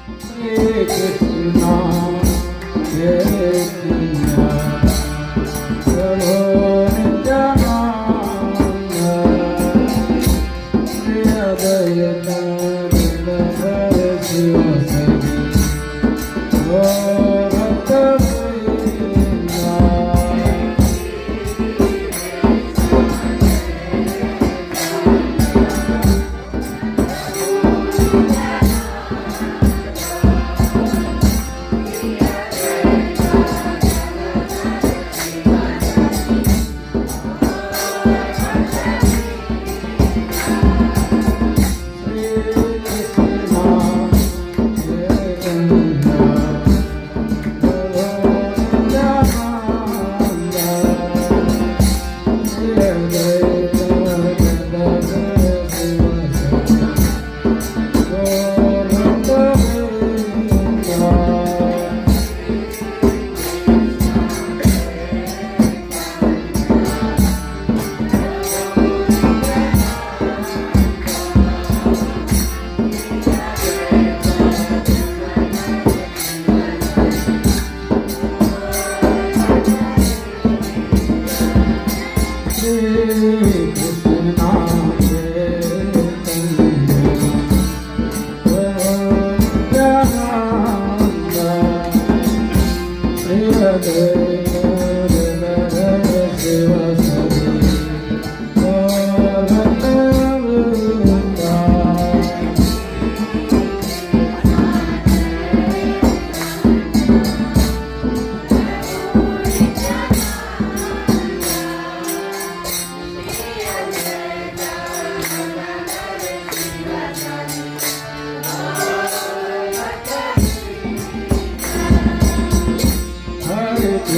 Hare Krishna, Hare Krishna, Prabhu Nityananda, Shri Advaita Gadadhara Sivasadi, Gaur Bhakta Vrinda.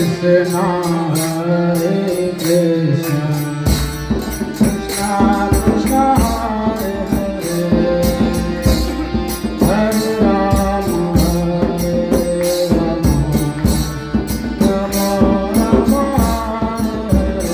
Krishna, Hare Krishna, Krishna Krishna, Hare Hare, Hare Rama, Hare Rama, Rama Rama, Hare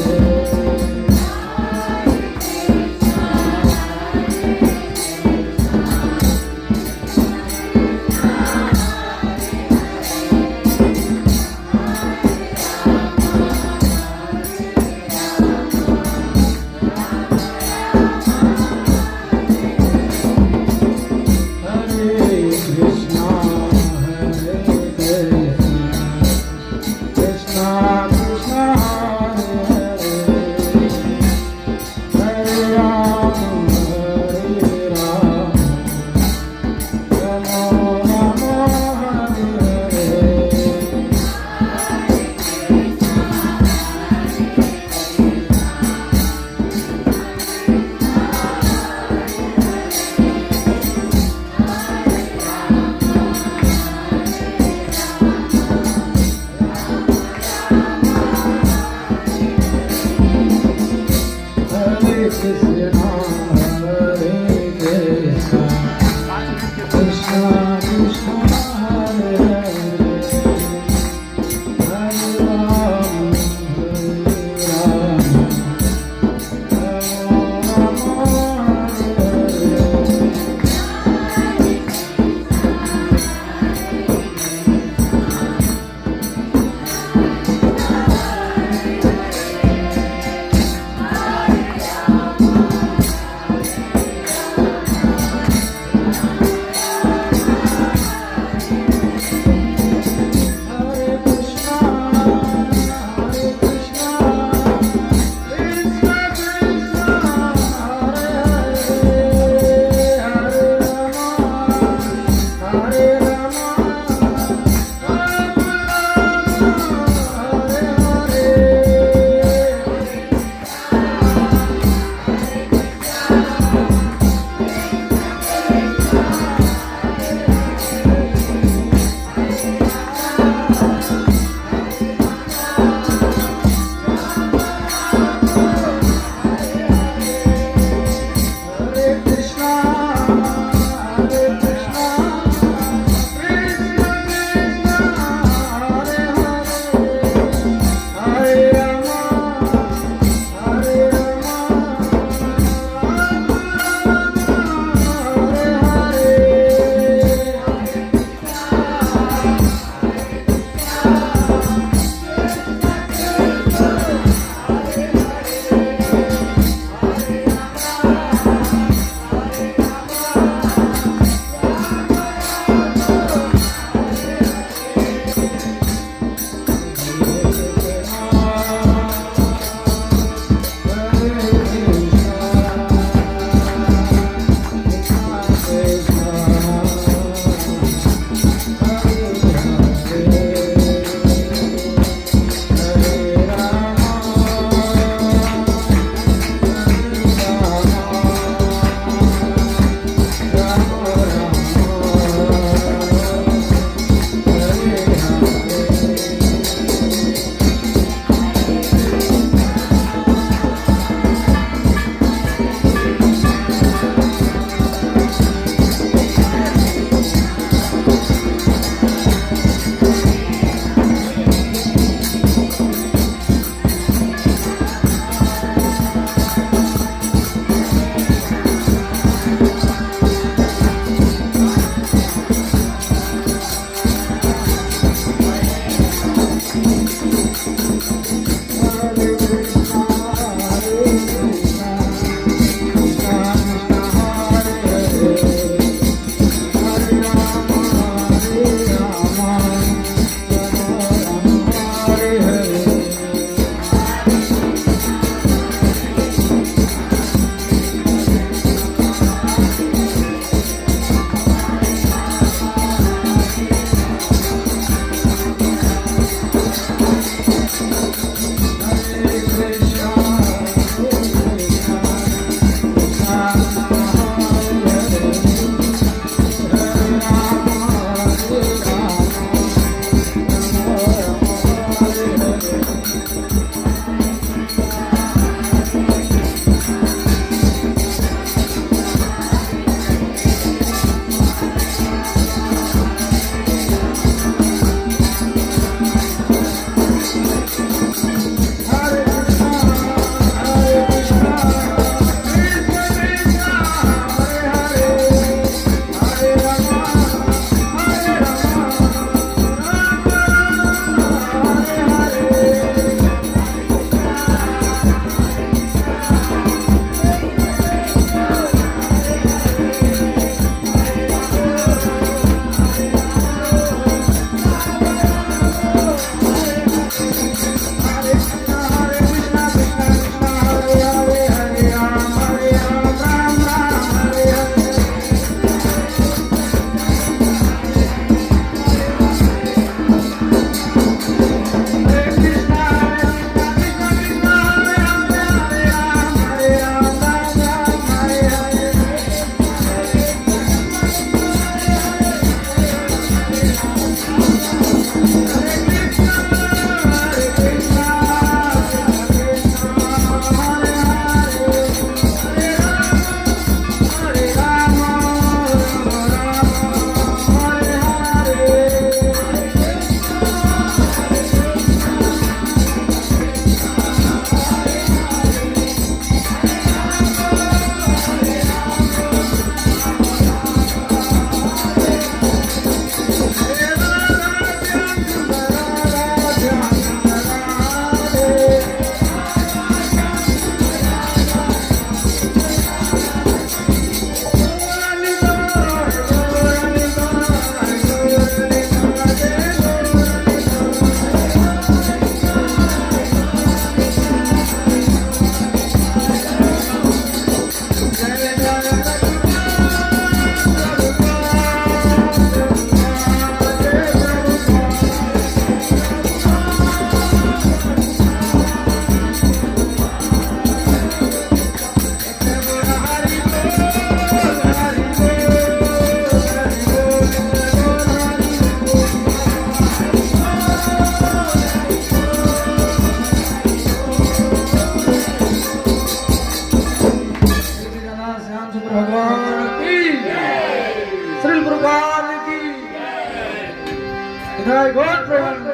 जय गौर प्रेमानंद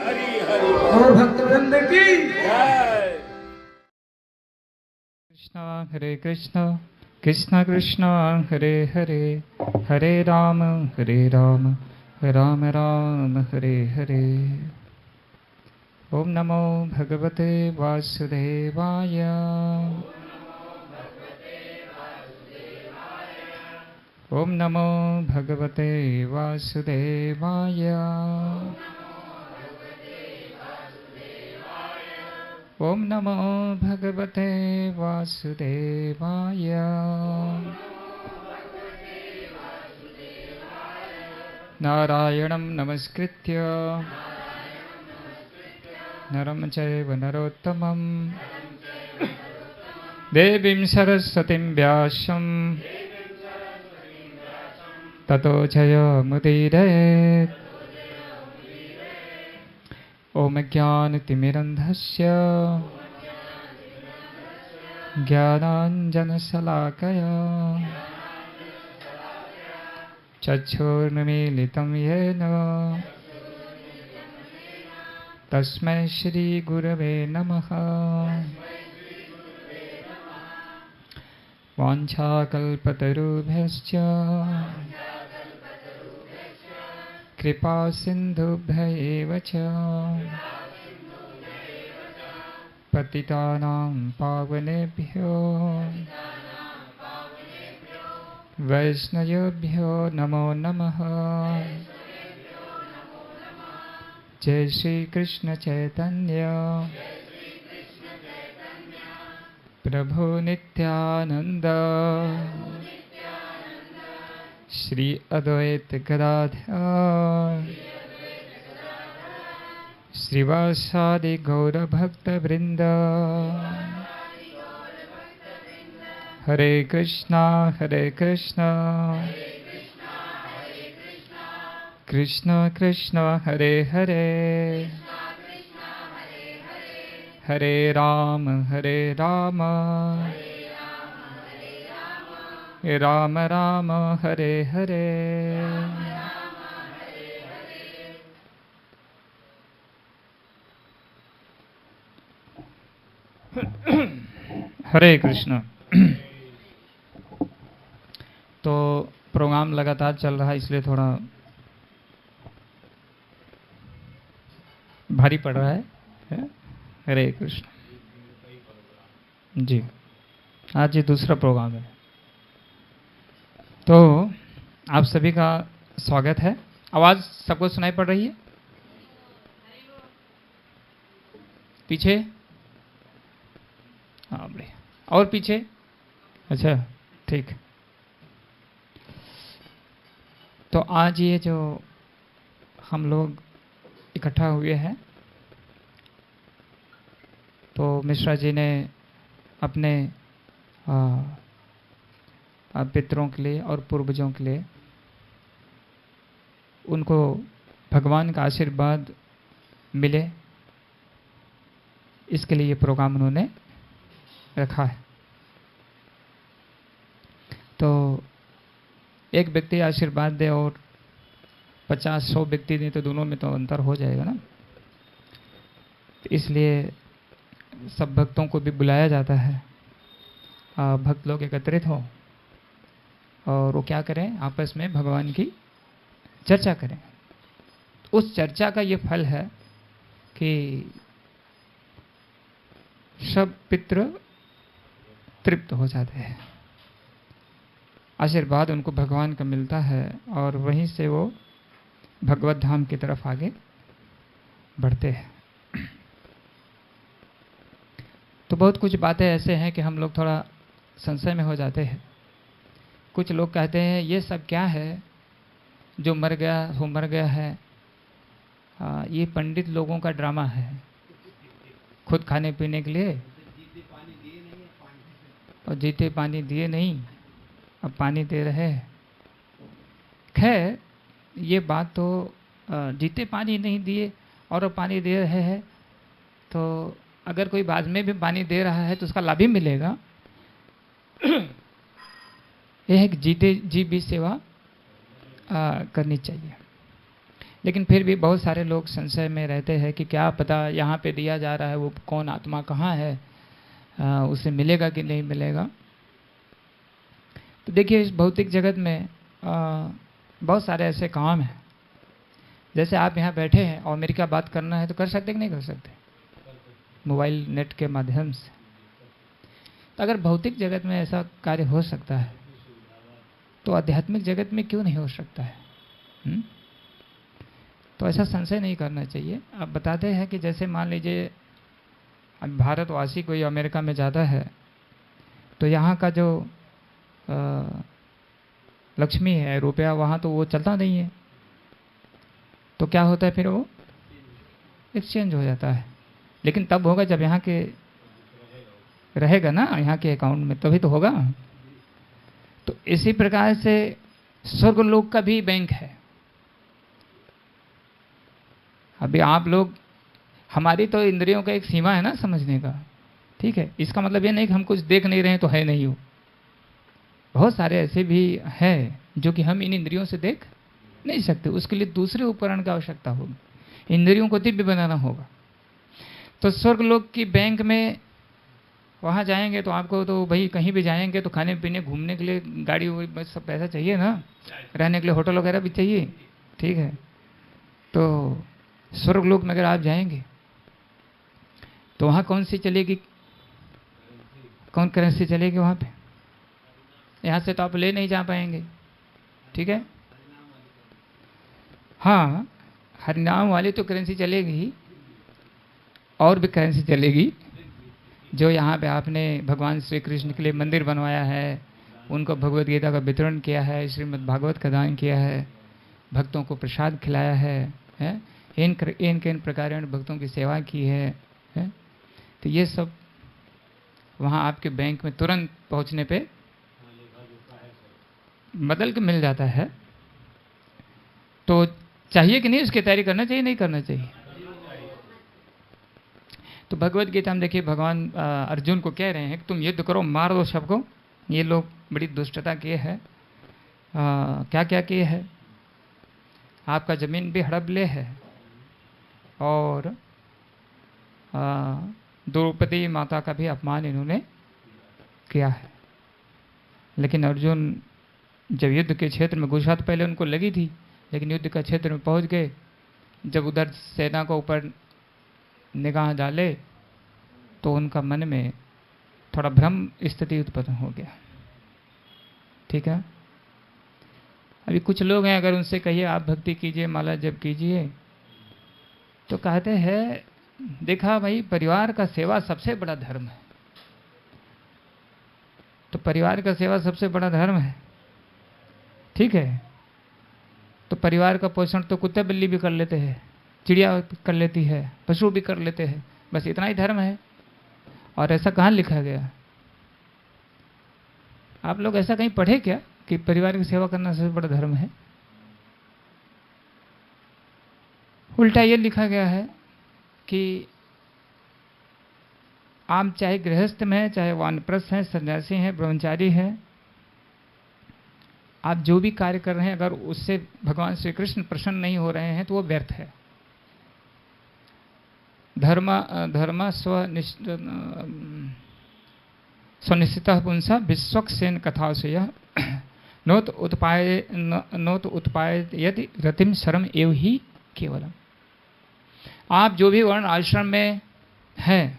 हरि हरि और भक्तवृंद की जय। कृष्णा हरे कृष्णा कृष्णा कृष्णा हरे हरे हरे राम राम राम हरे हरे। ओम नमो भगवते वासुदेवाय। ओम नमो भगवते वासुदेवाय। ओम नमो भगवते वासुदेवाय। नारायणं नमस्कृत्य नरं चैव नरोत्तमं देवीं सरस्वतीं व्यासं ततो जयमुदीरयेत्। ॐ ज्ञानतिमिरन्धस्य ज्ञानाञ्जनशलाकया चक्षुर्मीलितं येन तस्मै श्रीगुरवे नमः। वाञ्छाकल्पतरुभ्यश्च कृपासिन्धुभ्य एव च पतितानां पावनेभ्यो वैष्णवेभ्यो नमो नमः। जय श्री कृष्ण चैतन्य प्रभु नित्यानंद श्री अद्वैत गदाधर श्रीवासादि गौरभक्तवृंद। हरे कृष्णा कृष्ण कृष्ण हरे हरे हरे राम राम राम हरे हरे। हरे कृष्ण। तो प्रोग्राम लगातार चल रहा है इसलिए थोड़ा भारी पड़ रहा है। हरे कृष्ण जी। आज ये दूसरा प्रोग्राम है तो आप सभी का स्वागत है। आवाज़ सबको सुनाई पड़ रही है? पीछे? हाँ बढ़िया। और पीछे? अच्छा ठीक। तो आज ये जो हम लोग इकट्ठा हुए हैं तो मिश्रा जी ने अपने पितरों के लिए और पूर्वजों के लिए उनको भगवान का आशीर्वाद मिले इसके लिए ये प्रोग्राम उन्होंने रखा है। तो एक व्यक्ति आशीर्वाद दे और 50-100 व्यक्ति दें तो दोनों में तो अंतर हो जाएगा ना। इसलिए सब भक्तों को भी बुलाया जाता है। भक्त लोग एकत्रित हों और वो क्या करें, आपस में भगवान की चर्चा करें। उस चर्चा का ये फल है कि सब पितृ तृप्त हो जाते हैं, आशीर्वाद उनको भगवान का मिलता है और वहीं से वो भगवत धाम की तरफ आगे बढ़ते हैं। तो बहुत कुछ बातें ऐसे हैं कि हम लोग थोड़ा संशय में हो जाते हैं। कुछ लोग कहते हैं ये सब क्या है, जो मर गया वो मर गया है, ये पंडित लोगों का ड्रामा है, खुद खाने पीने के लिए और जीते पानी दिए नहीं, अब पानी दे रहे हैं। खैर ये बात तो जीते पानी नहीं दिए और पानी दे रहे हैं, तो अगर कोई बाद में भी पानी दे रहा है तो उसका लाभ ही मिलेगा। यह एक जीते जी भी सेवा करनी चाहिए। लेकिन फिर भी बहुत सारे लोग संशय में रहते हैं कि क्या पता यहाँ पे दिया जा रहा है वो कौन आत्मा कहाँ है, उसे मिलेगा कि नहीं मिलेगा। तो देखिए इस भौतिक जगत में बहुत सारे ऐसे काम हैं। जैसे आप यहाँ बैठे हैं और मेरी क्या बात करना है तो कर सकते कि नहीं कर सकते, मोबाइल नेट के माध्यम से। तो अगर भौतिक जगत में ऐसा कार्य हो सकता है तो आध्यात्मिक जगत में क्यों नहीं हो सकता है? तो ऐसा संशय नहीं करना चाहिए। अब बताते हैं कि जैसे मान लीजिए अब भारतवासी कोई अमेरिका में जाता है तो यहाँ का जो लक्ष्मी है, रुपया, वहाँ तो वो चलता नहीं है। तो क्या होता है फिर वो एक्सचेंज हो जाता है। लेकिन तब होगा जब यहाँ के रहेगा ना, यहाँ के अकाउंट में, तभी तो होगा। तो इसी प्रकार से स्वर्गलोक का भी बैंक है। अभी आप लोग, हमारी तो इंद्रियों का एक सीमा है ना समझने का, ठीक है। इसका मतलब ये नहीं कि हम कुछ देख नहीं रहे हैं तो है नहीं हो। बहुत सारे ऐसे भी हैं जो कि हम इन इंद्रियों से देख नहीं सकते, उसके लिए दूसरे उपकरण की आवश्यकता होगी, इंद्रियों को दिव्य बनाना होगा। तो स्वर्गलोक की बैंक में वहाँ जाएंगे तो आपको तो भाई कहीं भी जाएंगे तो खाने पीने घूमने के लिए गाड़ी बस सब पैसा चाहिए ना, रहने के लिए होटल वगैरह भी चाहिए, ठीक है। तो स्वर्गलोक में अगर आप जाएंगे तो वहाँ कौन सी चलेगी, कौन करेंसी चलेगी वहाँ पे? यहाँ से तो आप ले नहीं जा पाएंगे, ठीक है। हाँ, हरिनाम वाली तो करेंसी चलेगी, और भी करेंसी चलेगी। जो यहाँ पे आपने भगवान श्री कृष्ण के लिए मंदिर बनवाया है, उनको भगवद गीता का वितरण किया है, श्रीमद् भागवत का दान किया है, भक्तों को प्रसाद खिलाया है? इन प्रकार भक्तों की सेवा की है? तो ये सब वहाँ आपके बैंक में तुरंत पहुँचने पे बदल के मिल जाता है। तो चाहिए कि नहीं, उसकी तैयारी करना चाहिए नहीं करना चाहिए? तो भगवत गीता में देखिए भगवान अर्जुन को कह रहे हैं कि तुम युद्ध करो, मार दो सबको। ये लोग बड़ी दुष्टता किए हैं। क्या क्या किए है? आपका ज़मीन भी हड़प ले है और द्रौपदी माता का भी अपमान इन्होंने किया है। लेकिन अर्जुन जब युद्ध के क्षेत्र में घुसा तो पहले उनको लगी थी, लेकिन युद्ध का क्षेत्र में पहुंच गए, जब उधर सेना को ऊपर निगाह डाले तो उनका मन में थोड़ा भ्रम स्थिति उत्पन्न हो गया, ठीक है। अभी कुछ लोग हैं, अगर उनसे कहिए आप भक्ति कीजिए, माला जप कीजिए, तो कहते हैं देखा भाई परिवार का सेवा सबसे बड़ा धर्म है। तो परिवार का सेवा सबसे बड़ा धर्म है, ठीक है। तो परिवार का पोषण तो कुत्ते बिल्ली भी कर लेते हैं, चिड़िया कर लेती है, पशु भी कर लेते हैं, बस इतना ही धर्म है। और ऐसा कहाँ लिखा गया? आप लोग ऐसा कहीं पढ़े क्या कि परिवार की सेवा करना सबसे बड़ा धर्म है? उल्टा ये लिखा गया है कि आप चाहे गृहस्थ में हैं, चाहे वानप्रस्थ हैं, सन्यासी हैं, ब्रह्मचारी हैं, आप जो भी कार्य कर रहे हैं अगर उससे भगवान श्री कृष्ण प्रसन्न नहीं हो रहे हैं तो वो व्यर्थ है। धर्म स्वनिश्चितः पुंसा विश्वक्सेन कथा से यह नोत उत्पायति रतिम शरम एव ही केवलम। आप जो भी वर्ण आश्रम में हैं,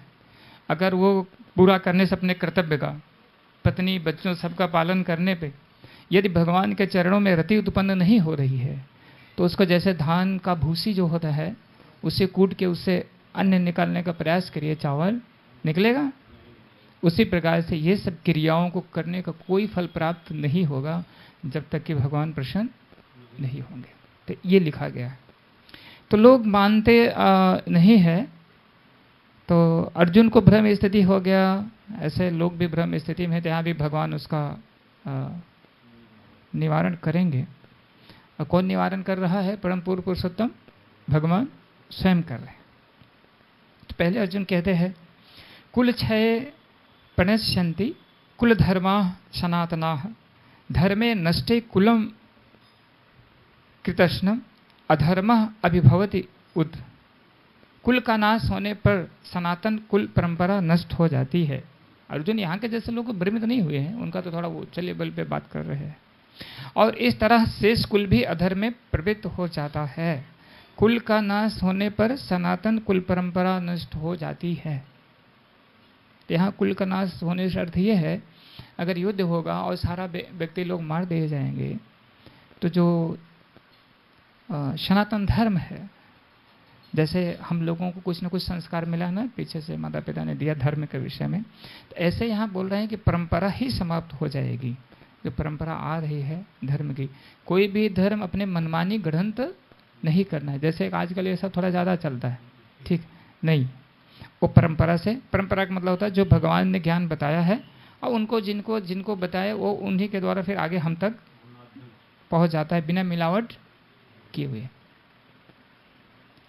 अगर वो पूरा करने से अपने कर्तव्य का, पत्नी बच्चों सबका पालन करने पे यदि भगवान के चरणों में रति उत्पन्न नहीं हो रही है तो उसको जैसे धान का भूसी जो होता है उसे कूट के उससे अन्न निकालने का प्रयास करिए, चावल निकलेगा? उसी प्रकार से ये सब क्रियाओं को करने का कोई फल प्राप्त नहीं होगा जब तक कि भगवान प्रसन्न नहीं होंगे। तो ये लिखा गया है। तो लोग मानते नहीं है। तो अर्जुन को भ्रम स्थिति हो गया, ऐसे लोग भी भ्रम स्थिति में है, तो यहाँ भी भगवान उसका निवारण करेंगे। और कौन निवारण कर रहा है? परम पूर्व पुरुषोत्तम भगवान स्वयं कर रहे हैं। तो पहले अर्जुन कहते हैं कुल क्षय प्रणश्यन्ति कुल धर्मा सनातना धर्मे नष्टे कुलम कृतस्नम अधर्मः अभिभवति उत, कुल का नाश होने पर सनातन कुल परंपरा नष्ट हो जाती है। अर्जुन यहाँ के जैसे लोग भ्रमित नहीं हुए हैं, उनका तो थोड़ा वो चलिए बल पे बात कर रहे हैं। और इस तरह शेष कुल भी अधर्म में प्रवृत्त हो जाता है। कुल का नाश होने पर सनातन कुल परंपरा नष्ट हो जाती है। तो यहाँ कुल का नाश होने से अर्थ ये है, अगर युद्ध होगा और सारा व्यक्ति लोग मार दिए जाएंगे तो जो सनातन धर्म है, जैसे हम लोगों को कुछ न कुछ संस्कार मिला ना पीछे से माता पिता ने दिया धर्म के विषय में, तो ऐसे यहाँ बोल रहे हैं कि परंपरा ही समाप्त हो जाएगी। जो परंपरा आ रही है धर्म की, कोई भी धर्म अपने मनमानी गढ़ंत नहीं करना है। जैसे आजकल ये सब थोड़ा ज़्यादा चलता है, ठीक नहीं, वो परंपरा से, परंपरा का मतलब होता है जो भगवान ने ज्ञान बताया है और उनको जिनको बताया वो उन्हीं के द्वारा फिर आगे हम तक पहुंच जाता है बिना मिलावट किए हुए।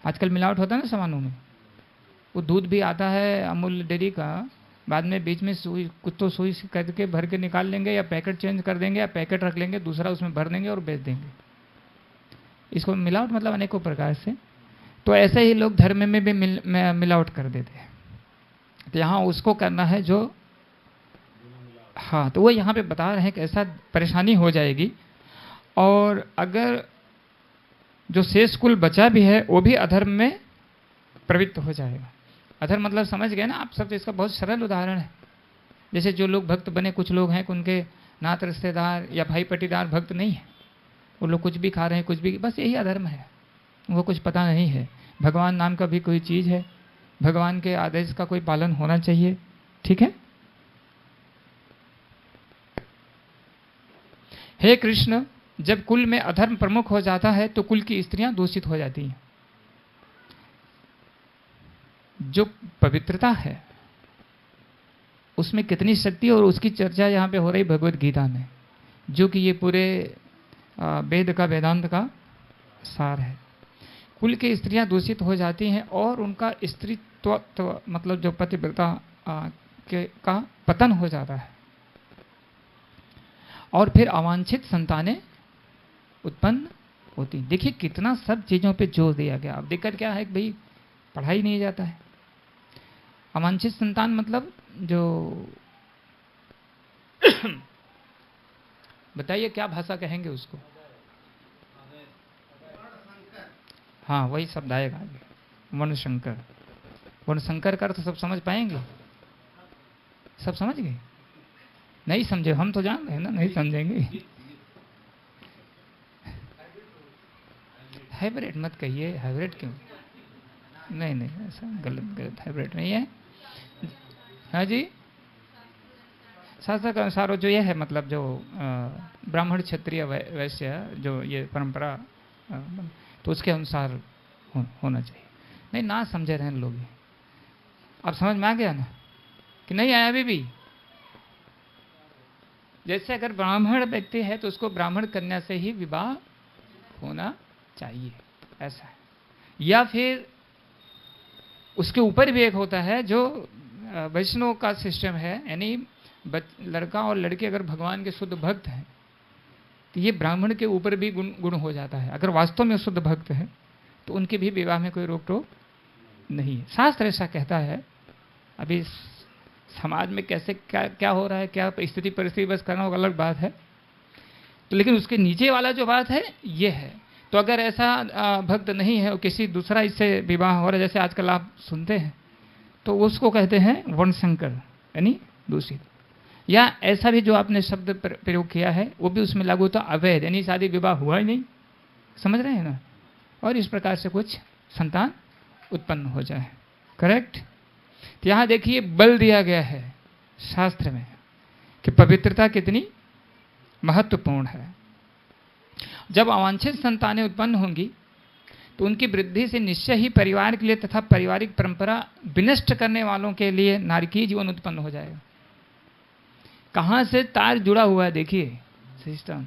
आजकल मिलावट होता है ना सामानों में, वो दूध भी आता है अमूल डेयरी का, बाद में बीच में सुई कुछ तो सुई करके भर के निकाल लेंगे या पैकेट चेंज कर देंगे या पैकेट रख लेंगे दूसरा उसमें भर देंगे और बेच देंगे। इसको मिलावट मतलब अनेकों प्रकार से। तो ऐसे ही लोग धर्म में भी मिलावट कर देते हैं। तो यहाँ उसको करना है जो, हाँ, तो वो यहाँ पे बता रहे हैं कि ऐसा परेशानी हो जाएगी। और अगर जो शेष कुल बचा भी है वो भी अधर्म में प्रवृत्त हो जाएगा। अधर्म मतलब समझ गए ना आप सब। तो इसका बहुत सरल उदाहरण है, जैसे जो लोग भक्त बने, कुछ लोग हैं कि उनके नात रिश्तेदार या भाई पटीदार भक्त नहीं है, वो लोग कुछ भी खा रहे हैं, कुछ भी, बस यही अधर्म है। वो कुछ पता नहीं है भगवान नाम का भी कोई चीज़ है, भगवान के आदेश का कोई पालन होना चाहिए, ठीक है। हे कृष्ण, जब कुल में अधर्म प्रमुख हो जाता है तो कुल की स्त्रियां दूषित हो जाती हैं। जो पवित्रता है उसमें कितनी शक्ति, और उसकी चर्चा यहाँ पे हो रही भगवत गीता में, जो कि ये पूरे वेद का, वेदांत का सार है। कुल की स्त्रियां दूषित हो जाती हैं और उनका स्त्रीत्व मतलब जो पतिव्रता का पतन हो जाता है, और फिर अवांछित संतानें उत्पन्न होती। देखिए कितना सब चीज़ों पे जोर दिया गया। अब दिक्कत क्या है कि भाई पढ़ाई नहीं जाता है। अवांछित संतान मतलब जो बताइए क्या भाषा कहेंगे उसको? हाँ, वही शब्द आएगा आगे, वर्णशंकर। वर्णशंकर का अर्थ सब समझ पाएंगे? सब समझ गए? नहीं समझे, हम तो जान रहे हैं ना, नहीं समझेंगे। हाइब्रिड मत कहिए, हाइब्रिड क्यों? नहीं नहीं, ऐसा गलत हाइब्रिड नहीं है। हाँ जी, शास्त्र के अनुसार जो ये है, मतलब जो ब्राह्मण क्षत्रिय वैश्य जो ये परंपरा, तो उसके अनुसार होना चाहिए। नहीं, ना समझे रहे लोग। अब समझ में आ गया ना कि नहीं आया अभी भी? जैसे अगर ब्राह्मण व्यक्ति है तो उसको ब्राह्मण कन्या से ही विवाह होना चाहिए, ऐसा है। या फिर उसके ऊपर भी एक होता है जो वैष्णव का सिस्टम है, यानी लड़का और लड़की अगर भगवान के शुद्ध भक्त हैं तो ये ब्राह्मण के ऊपर भी गुण हो जाता है। अगर वास्तव में शुद्ध भक्त है तो उनके भी विवाह में कोई रोक टोक नहीं है। शास्त्र ऐसा कहता है। अभी समाज में कैसे क्या हो रहा है, क्या स्थिति परिस्थिति बस करना होगा, अलग बात है। तो लेकिन उसके नीचे वाला जो बात है ये है। तो अगर ऐसा भक्त नहीं है और किसी दूसरा इससे विवाह हो रहा है, जैसे आजकल आप सुनते हैं, तो उसको कहते हैं वर्णशंकर, यानी दूषित। या ऐसा भी जो आपने शब्द प्रयोग किया है वो भी उसमें लागू होता, अवैध, यानी शादी विवाह हुआ ही नहीं, समझ रहे हैं ना, और इस प्रकार से कुछ संतान उत्पन्न हो जाए। करेक्ट। तो यहाँ देखिए बल दिया गया है शास्त्र में कि पवित्रता कितनी महत्वपूर्ण है। जब अवांछित संतानें उत्पन्न होंगी तो उनकी वृद्धि से निश्चय ही परिवार के लिए तथा पारिवारिक परंपरा विनष्ट करने वालों के लिए नारकीय जीवन उत्पन्न हो जाएगा। कहाँ से तार जुड़ा हुआ है देखिए सिस्टम।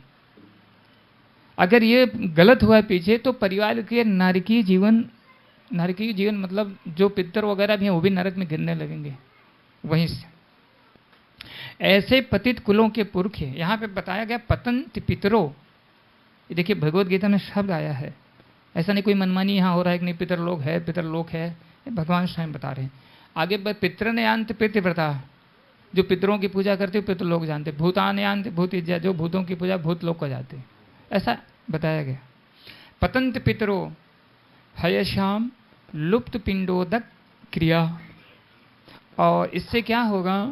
अगर ये गलत हुआ है पीछे तो परिवार के नारकीय जीवन मतलब जो पितर वगैरह भी हैं वो भी नरक में गिरने लगेंगे वहीं से। ऐसे पतित कुलों के पुरख यहाँ पे बताया गया पतंत पितरों। ये देखिए भगवत गीता में शब्द आया है ऐसा नहीं कोई मनमानी यहाँ हो रहा है कि नहीं पितरलोक है, पितरलोक है, ये भगवान स्वयं बता रहे हैं। आगे पितृ यांत पितृव्रता, जो पितरों की पूजा करते हो पितृलोक जानते, भूतान यांत भूत, जो भूतों की पूजा भूतलोक को जाते, ऐसा बताया गया। पतंत पितरो हयश्याम लुप्त पिंडोदक क्रिया। और इससे क्या होगा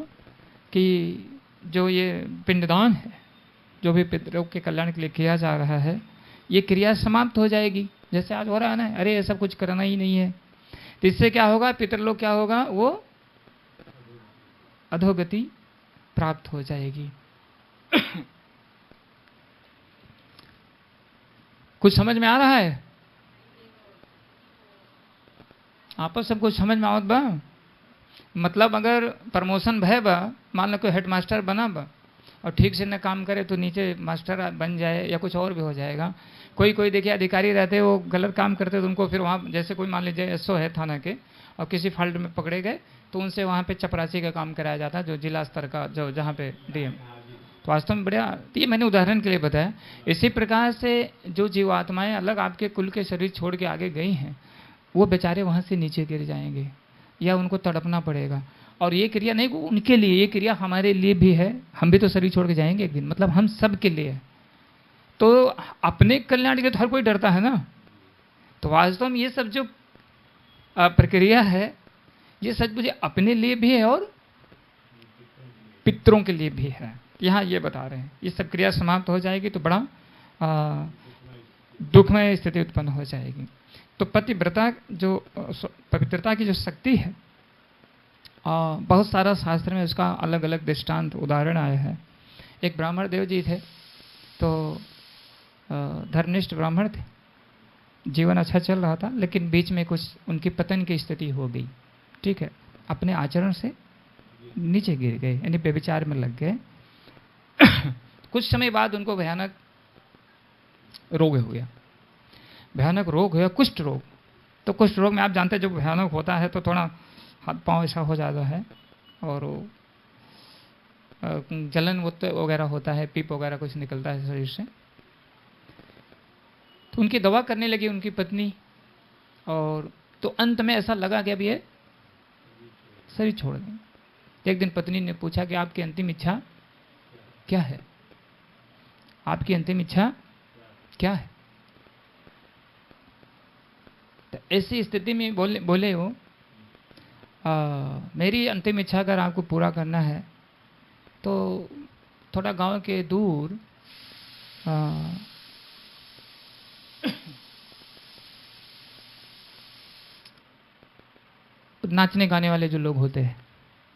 कि जो ये पिंडदान है, जो भी पितरों के कल्याण के लिए किया जा रहा है, ये क्रिया समाप्त हो जाएगी। जैसे आज हो रहा है ना, अरे ये सब कुछ करना ही नहीं है, तो इससे क्या होगा, पितरलोक क्या होगा, वो अधोगति प्राप्त हो जाएगी। कुछ समझ में आ रहा है? आपस सब कुछ समझ में आवत बा? मतलब अगर प्रमोशन भय बा, मान लो कोई हेडमास्टर बना बा और ठीक से न काम करे तो नीचे मास्टर बन जाए या कुछ और भी हो जाएगा। कोई देखिए अधिकारी रहते वो गलत काम करते तो उनको फिर वहाँ, जैसे कोई मान लीजिए एसओ है थाना के और किसी फॉल्ट में पकड़े गए तो उनसे वहाँ पे चपरासी का काम कराया जाता है, जो जिला स्तर का, जो जहाँ पे डीएम। तो वास्तव में बढ़िया, ये मैंने उदाहरण के लिए बताया। इसी प्रकार से जो जीवात्माएं अलग आपके कुल के शरीर छोड़ के आगे गई हैं, वो बेचारे वहाँ से नीचे गिर जाएंगे या उनको तड़पना पड़ेगा। और ये क्रिया नहीं उनके लिए, ये क्रिया हमारे लिए भी है। हम भी तो शरीर छोड़ के जाएंगे एक दिन, मतलब हम सब के लिए है। तो अपने कल्याण के तो हर कोई डरता है ना। तो वास्तव में ये सब जो प्रक्रिया है, ये सच मुझे अपने लिए भी है और पितरों के लिए भी है। यहाँ ये बता रहे हैं, ये सब क्रिया समाप्त हो जाएगी तो बड़ा दुखमय स्थिति उत्पन्न हो जाएगी। तो पतिव्रता जो पवित्रता की जो शक्ति है, बहुत सारा शास्त्र में उसका अलग अलग दृष्टांत उदाहरण आया है। एक ब्राह्मण देव जी थे, तो धर्मनिष्ठ ब्राह्मण थे, जीवन अच्छा चल रहा था, लेकिन बीच में कुछ उनकी पतन की स्थिति हो गई। ठीक है, अपने आचरण से नीचे गिर गए, यानी व्यभिचार में लग गए। कुछ समय बाद उनको भयानक रोग हो गया, भयानक रोग हुआ, कुष्ठ रोग। तो कुष्ठ रोग में आप जानते हैं जब भयानक होता है तो थोड़ा हाथ पांव ऐसा हो जाता है और जलन वगैरह होता है, पीप वगैरह कुछ निकलता है शरीर से। तो उनकी दवा करने लगी उनकी पत्नी, और तो अंत में ऐसा लगा कि अब ये शरीर छोड़ दें। एक दिन पत्नी ने पूछा कि आपकी अंतिम इच्छा क्या है, आपकी अंतिम इच्छा क्या है। तो ऐसी स्थिति में बोले वो, मेरी अंतिम इच्छा अगर आपको पूरा करना है तो थोड़ा गांव के दूर नाचने गाने वाले जो लोग होते हैं,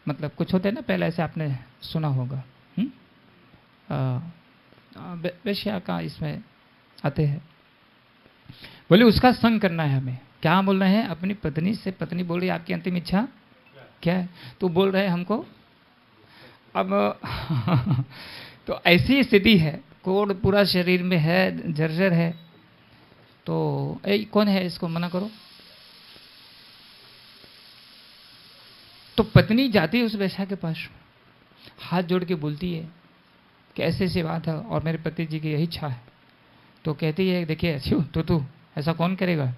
मतलब कुछ होते हैं ना, पहले ऐसे आपने सुना होगा, वेश्या का इसमें आते हैं। बोले उसका संग करना है हमें। क्या बोल रहे हैं अपनी पत्नी से? पत्नी बोल रही है आपकी अंतिम इच्छा क्या है? तो बोल रहे हैं हमको अब तो ऐसी स्थिति है, कोड़ पूरा शरीर में है, जर्जर है। तो कौन है, इसको मना करो। तो पत्नी जाती है उस वैश्या के पास, हाथ जोड़ के बोलती है कि ऐसी ऐसी बात है और मेरे पति जी की यही इच्छा है। तो कहती है देखिए तू ऐसा कौन करेगा।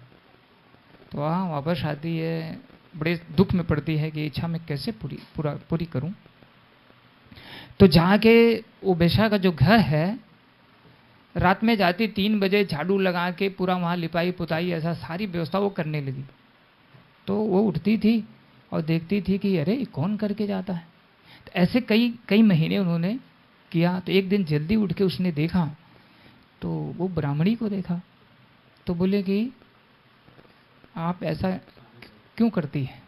तो वहाँ वापस आती है, बड़े दुख में पड़ती है कि इच्छा मैं कैसे पूरी करूं। तो जाके वो वैश्या का जो घर है, रात में जाती 3 बजे झाड़ू लगा के पूरा वहाँ लिपाई पुताई ऐसा सारी व्यवस्था वो करने लगी। तो वो उठती थी और देखती थी कि अरे कौन करके जाता है। तो ऐसे कई महीने उन्होंने किया। तो एक दिन जल्दी उठ के उसने देखा, तो वो ब्राह्मणी को देखा। तो बोले कि आप ऐसा क्यों करती है,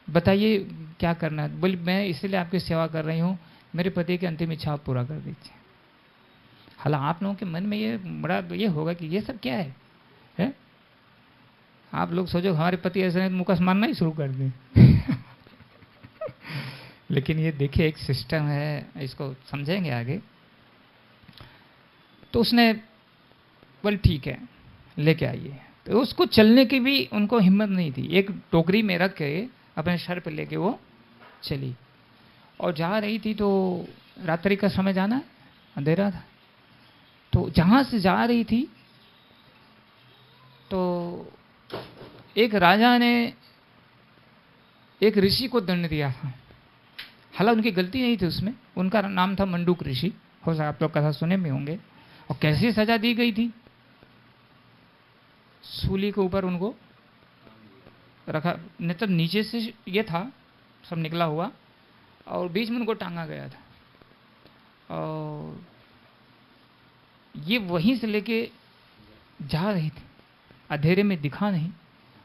बताइए क्या करना है। बोले मैं इसलिए आपकी सेवा कर रही हूँ, मेरे पति की अंतिम इच्छा आप पूरा कर दीजिए। हालांकि आप लोगों के मन में ये बड़ा ये होगा कि ये सब क्या है? आप लोग सोचो हमारे पति ऐसे नहीं, मुकस मारना ही शुरू कर दें। लेकिन ये देखिए एक सिस्टम है, इसको समझेंगे आगे। तो उसने बोले ठीक है लेके आइए। तो उसको चलने की भी उनको हिम्मत नहीं थी। एक टोकरी में रख के अपने सर पे लेके वो चली और जा रही थी। तो रात्रि का समय जाना, अंधेरा था। तो जहाँ से जा रही थी तो एक राजा ने एक ऋषि को दंड दिया था। हालांकि उनकी गलती नहीं थी उसमें, उनका नाम था मंडूक ऋषि, हो सकता आप लोग कथा सुने भी होंगे। और कैसी सजा दी गई थी, सूली के ऊपर उनको रखा, मतलब नीचे से ये था सब निकला हुआ और बीच में उनको टांगा गया था। और ये वहीं से लेके जा रही थी, अंधेरे में दिखा नहीं,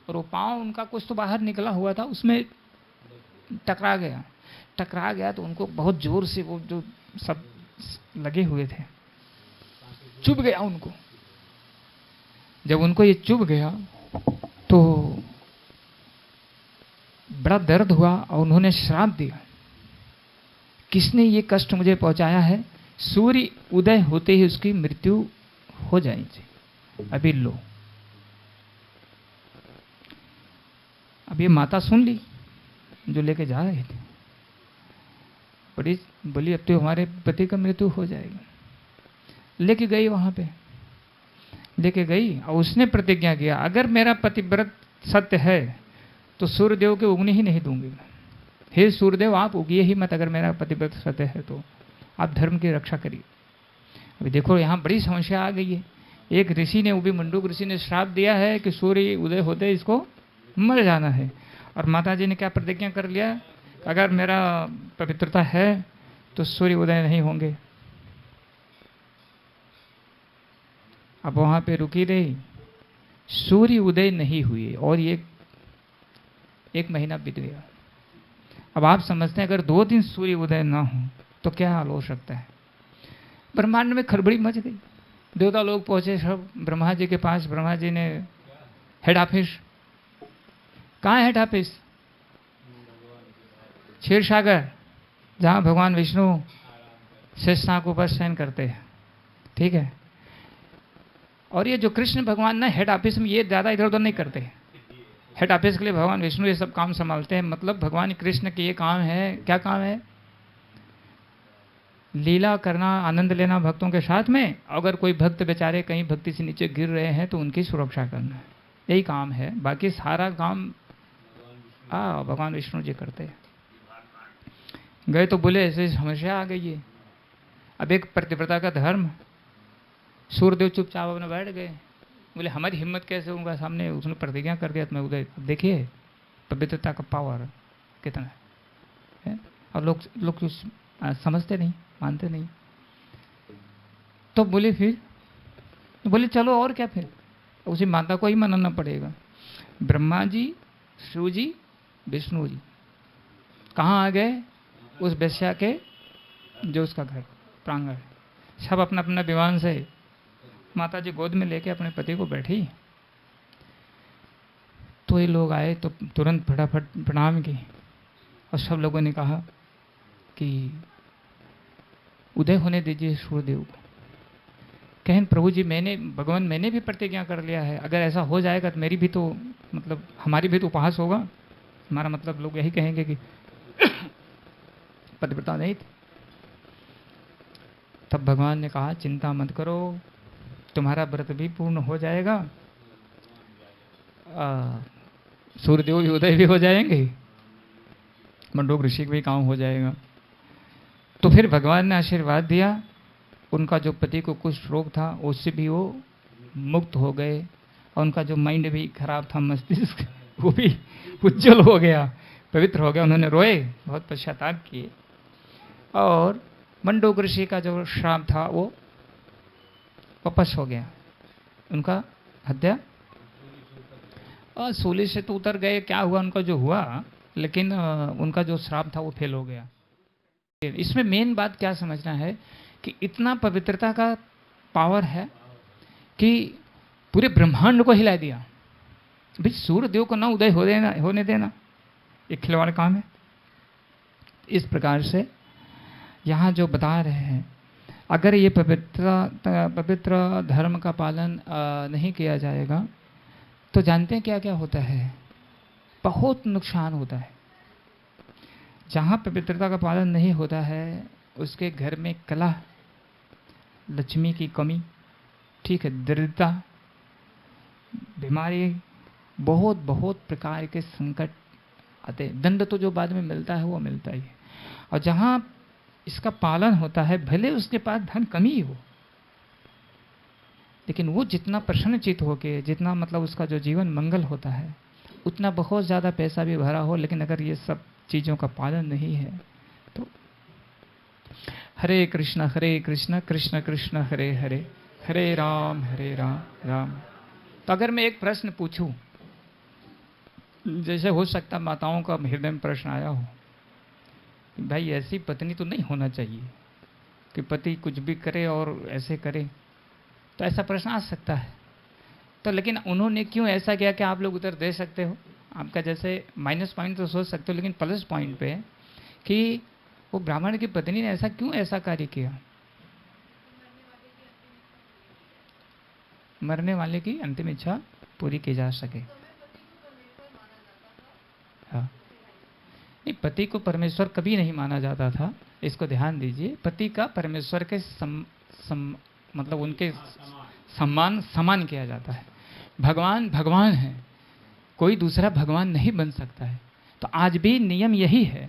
और वो पाँव उनका कुछ तो बाहर निकला हुआ था, उसमें टकरा गया तो उनको बहुत जोर से वो जो सब लगे हुए थे चुभ गया उनको। जब उनको ये चुभ गया तो बड़ा दर्द हुआ और उन्होंने श्राप दिया, किसने ये कष्ट मुझे पहुंचाया है, सूर्य उदय होते ही उसकी मृत्यु हो जाएगी। अभी लो, अब ये माता सुन ली जो लेके जा रहे थे, बड़ी बोली अब तो हमारे पति का मृत्यु हो जाएगी। लेके गई वहां पे, लेके गई और उसने प्रतिज्ञा किया अगर मेरा पतिव्रत सत्य है तो सूर्यदेव के उगने ही नहीं दूंगी। हे सूर्यदेव आप उगिए ही मत, अगर मेरा पतिव्रत सत्य है तो आप धर्म की रक्षा करिए। अभी देखो यहाँ बड़ी समस्या आ गई है। एक ऋषि ने, वो भी मंडूक ऋषि ने श्राप दिया है कि सूर्य उदय होते इसको मर जाना है, और माता जी ने क्या प्रतिज्ञा कर लिया, अगर मेरा पवित्रता है तो सूर्य उदय नहीं होंगे। अब वहां पे रुकी रही, सूर्य उदय नहीं हुए और ये एक महीना बीत गया। अब आप समझते हैं अगर 2 दिन सूर्य उदय ना हो तो क्या हाल हो सकता है। ब्रह्मांड में खड़बड़ी मच गई, देवता लोग पहुंचे सब ब्रह्मा जी के पास। ब्रह्मा जी ने हेड ऑफिस, कहाँ है हेड ऑफिस, क्षीर सागर, जहाँ भगवान विष्णु शेषनाग ऊपर शयन करते हैं, ठीक है। और ये जो कृष्ण भगवान ना हेड ऑफिस में ये ज़्यादा इधर उधर नहीं करते, हेड ऑफिस के लिए भगवान विष्णु ये सब काम संभालते हैं। मतलब भगवान कृष्ण के ये काम है, क्या काम है, लीला करना, आनंद लेना भक्तों के साथ में। अगर कोई भक्त बेचारे कहीं भक्ति से नीचे गिर रहे हैं तो उनकी सुरक्षा करना, यही काम है। बाकी सारा काम भगवान विष्णु जी करते हैं। गए तो बोले ऐसे समस्या आ गई है। अब एक प्रतिव्रता का धर्म, सूर्यदेव चुपचाप अपने बैठ गए। बोले हमारी हिम्मत कैसे होगा सामने, उसने प्रतिज्ञा कर दिया तो मैं उदय। देखिए पवित्रता का पावर कितना है। और लोग कुछ समझते नहीं, मानते नहीं। तो बोले फिर, बोले चलो और क्या, फिर उसी माता को ही मनाना पड़ेगा। ब्रह्मा जी, शिव जी, विष्णु जी कहाँ आ गए, उस वैश्या के जो उसका घर प्रांगण, सब अपना अपना विमान से माता जी गोद में लेके अपने पति को बैठी। तो ये लोग आए तो तुरंत फटाफट प्रणाम की और सब लोगों ने कहा कि उदय होने दीजिए सूर्यदेव को। कहें प्रभु जी भगवान मैंने भी प्रतिज्ञा कर लिया है, अगर ऐसा हो जाएगा तो मेरी भी तो मतलब हमारी भी तो उपहास होगा। हमारा मतलब लोग यही कहेंगे कि पतिव्रता नहीं थी। तब भगवान ने कहा चिंता मत करो, तुम्हारा व्रत भी पूर्ण हो जाएगा, सूर्यदेव भी उदय भी हो जाएंगे, मंडूक ऋषि भी काम हो जाएगा। तो फिर भगवान ने आशीर्वाद दिया, उनका जो पति को कुछ रोग था उससे भी वो मुक्त हो गए, और उनका जो माइंड भी खराब था, मस्तिष्क, वो भी उज्जवल हो गया, पवित्र हो गया। उन्होंने रोए, बहुत पश्चाताप किए, और मंडूक ऋषि का जो श्राप था वो वापस हो गया। उनका हत्या सूली से तो उतर गए, क्या हुआ उनका जो हुआ, लेकिन उनका जो श्राप था वो फेल हो गया। इसमें मेन बात क्या समझना है कि इतना पवित्रता का पावर है कि पूरे ब्रह्मांड को हिला दिया। भाई सूर्यदेव को ना उदय होने देना एक खिलवाड़ काम है। इस प्रकार से यहाँ जो बता रहे हैं, अगर ये पवित्र धर्म का पालन नहीं किया जाएगा तो जानते हैं क्या क्या होता है, बहुत नुकसान होता है। जहाँ पवित्रता का पालन नहीं होता है उसके घर में कलह, लक्ष्मी की कमी, ठीक है, दरिद्रता, बीमारी, बहुत बहुत प्रकार के संकट आते हैं। दंड तो जो बाद में मिलता है वो मिलता ही है, और जहाँ इसका पालन होता है भले उसके पास धन कमी हो, लेकिन वो जितना प्रसन्नचित होके, जितना मतलब उसका जो जीवन मंगल होता है, उतना बहुत ज़्यादा पैसा भी भरा हो, लेकिन अगर ये सब चीज़ों का पालन नहीं है तो हरे कृष्ण कृष्ण कृष्ण हरे हरे, हरे राम राम। तो अगर मैं एक प्रश्न पूछूं, जैसे हो सकता माताओं का हृदय में प्रश्न आया हो कि भाई ऐसी पत्नी तो नहीं होना चाहिए कि पति कुछ भी करे और ऐसे करे, तो ऐसा प्रश्न आ सकता है। तो लेकिन उन्होंने क्यों ऐसा किया कि आप लोग उत्तर दे सकते हो। आपका जैसे माइनस पॉइंट तो सोच सकते हो, लेकिन प्लस पॉइंट पे है कि वो ब्राह्मण की पत्नी ने ऐसा क्यों ऐसा कार्य किया। मरने वाले की अंतिम इच्छा पूरी की जा सके। हाँ, नहीं, पति को परमेश्वर कभी नहीं माना जाता था, इसको ध्यान दीजिए। पति का परमेश्वर के मतलब उनके सम्मान किया जाता है। भगवान भगवान है, कोई दूसरा भगवान नहीं बन सकता है। तो आज भी नियम यही है,